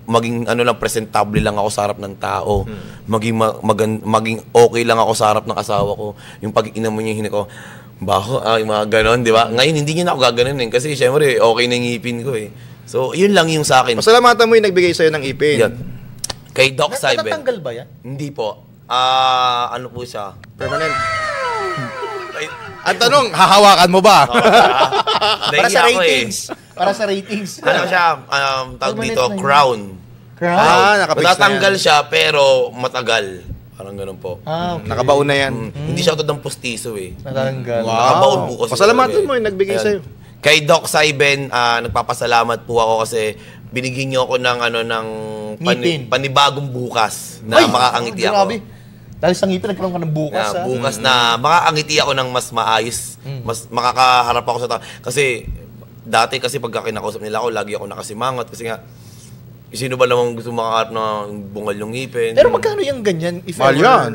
maging presentable lang ako sa harap ng tao. Maging okay lang ako sa harap ng asawa ko. Yung pag-ina mo niya yung ko, yung mga ganon, di ba? Ngayon, hindi niya na ako gaganunin kasi syempre, okay na yung ngipin ko eh. So, yun lang yung sa akin. Pasalamatan mo yung nagbigay sa'yo ng ipin. Yan. Kay Doc Saiben. Natatanggal ba yan? Hindi po. Ano po siya? Permanent. Ang tanong, hahawakan mo ba? Para sa ratings. Para sa ratings. Ano siya, tawag dito, crown. Crown. Nakapix na Matatanggal yan. siya, pero matagal. Parang ganun po. Okay. Nakabaon na yan. Hindi siya ito ng pustiso eh. Natanggal. Nakabaon po kasi. Pasalamatan talaga mo yung nagbigay Ayan. sa'yo. Kay Doc Saiben, nagpapasalamat po ako kasi binigyan niyo ako ng Ngipin. panibagong bukas na makakangiti ako. Grabe. Dahil sa ngipin, nagkaroon ka ng bukas. Na, bukas na makakangiti ako ng mas maayos. Mas makakaharap ako sa tao. Kasi dati kasi pagka kinakausap nila ako, lagi ako nakasimangot kasi nga sino ba namang gusto makaharap ng bungal yung ngipin? Pero magkano yung ganyan? If Mahal ever? yan.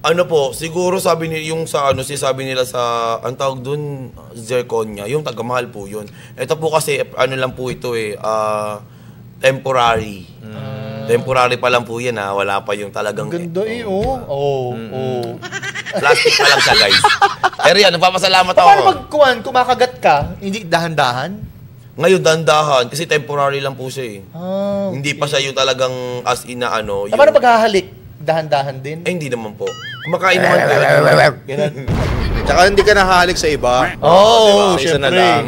Ano po, siguro sabi ni yung sa sabi nila sa ang tawag doon zirconia, yung tagamahal po yun. Ito po kasi ano lang po ito temporary. Temporary pa lang po yan wala pa yung talagang Ganda Oo. plastic pa lang siya, guys. Pero yan, nagpapasalamat ako. Paano kumakagat ka, hindi dahan-dahan? Ngayon dandahan kasi temporary lang po siya Hindi pa siya yung talagang as in na yung Paano paghahalik? Dahan-dahan din? hindi naman po. Kumakain naman po. Ganun. Tsaka hindi ka nahahalik sa iba. Oo, Isa na syempre. lang.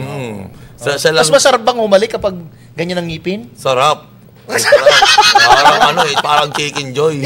Siya lang, Mas masarap bang humalik kapag ganyan ang ngipin? sarap. Ang sarap. Parang parang chicken joy.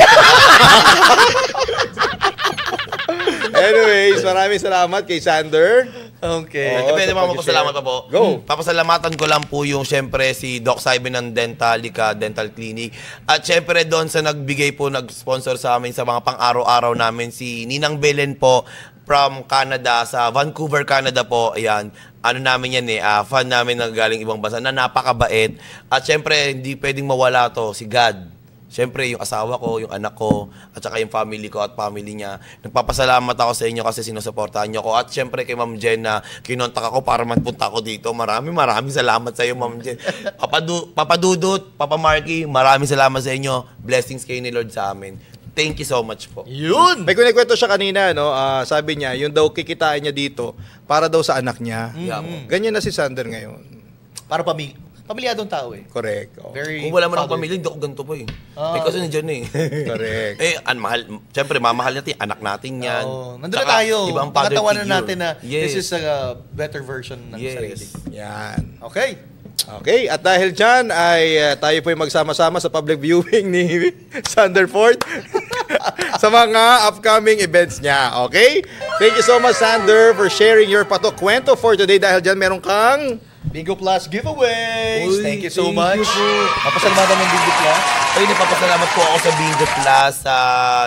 Anyways, maraming salamat kay Sander. Okay. Oo, Pwede sa mo pag-share. magpasalamat pa po. Go. Papasalamatan ko lang po yung syempre si Doc Saiben ng Dentalica Dental Clinic. At syempre doon sa nagbigay po, nag-sponsor sa amin sa mga pang-araw-araw namin si Ninang Belen po from Canada, sa Vancouver, Canada po. Ayan. Ano namin yan fan namin na galing ibang bansa na napakabait. At syempre hindi pwedeng mawala to, si God. Siyempre, yung asawa ko, yung anak ko, at saka yung family ko at family niya. Nagpapasalamat ako sa inyo kasi sinusuportahan niyo ko. At siyempre kay Ma'am Jen na kinontak ako para magpunta ako dito. Maraming salamat sa iyo, Ma'am Jen. Papa Dudut, Papa Marky, maraming salamat sa inyo. Blessings kayo ni Lord sa amin. Thank you so much po. Yun! May kunikwento siya kanina, sabi niya, yung daw kikitain niya dito para daw sa anak niya. Yeah, po. Ganyan na si Sander ngayon. Para pamilyadong tao Correct. Oh. Very Kung wala man akong father. pamilya, hindi ako ganito po kasi nandiyan Correct. mahal. Siyempre, mamahal natin, anak natin yan. Nandun na Tsaka, tayo. ibang father Nakatawanan figure. natin na Yes. this is a better version ng sarili. Yan. Okay. Okay, at dahil dyan ay tayo po magsama-sama sa public viewing ni Sander Ford sa mga upcoming events niya. Okay? Thank you so much, Sander, for sharing your patok kwento for today. Dahil dyan meron kang Bingo Plus giveaways. Uy, Thank you so thank much. you po. Papasalamatan ng Bingo Plus. Ay, napapasalamat po ako sa Bingo Plus.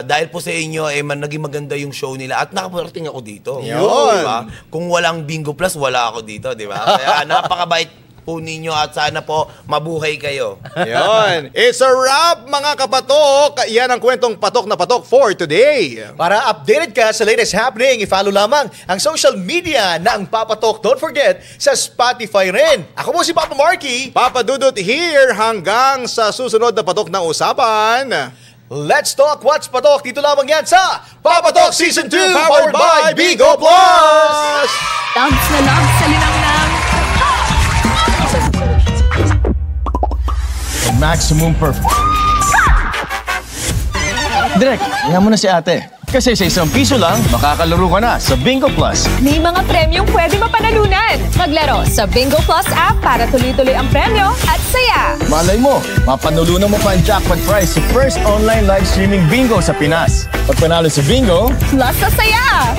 Dahil po sa inyo, naging maganda yung show nila at nakaparating ako dito. Yun. Diba? Kung walang Bingo Plus, wala ako dito, di ba? Kaya napakabait po ninyo at sana po mabuhay kayo. Yon. It's a wrap, mga kapatok. Yan ang kwentong patok na patok for today. Para updated ka sa latest happening, i-follow lamang ang social media na ang Papatok. Don't forget, sa Spotify rin. Ako po si Papa Marky. Papa Dudut here hanggang sa susunod na patok na usapan. Let's talk what's patok. Dito lamang yan sa Papatok Season 2 powered by Bigo Plus. Loves na loves sa linang-nang. Maximum perfect. Direk, tingnan mo na si ate. Kasi sa ₱1 lang, makakalaro ka na sa Bingo Plus. May mga premyong pwede mapanalunan. Maglaro sa Bingo Plus app para tuloy-tuloy ang premyo at saya. Malay mo, mapanulunan mo pa ang jackpot prize sa first online live streaming bingo sa Pinas. Pag panalo sa bingo, Plus sa saya!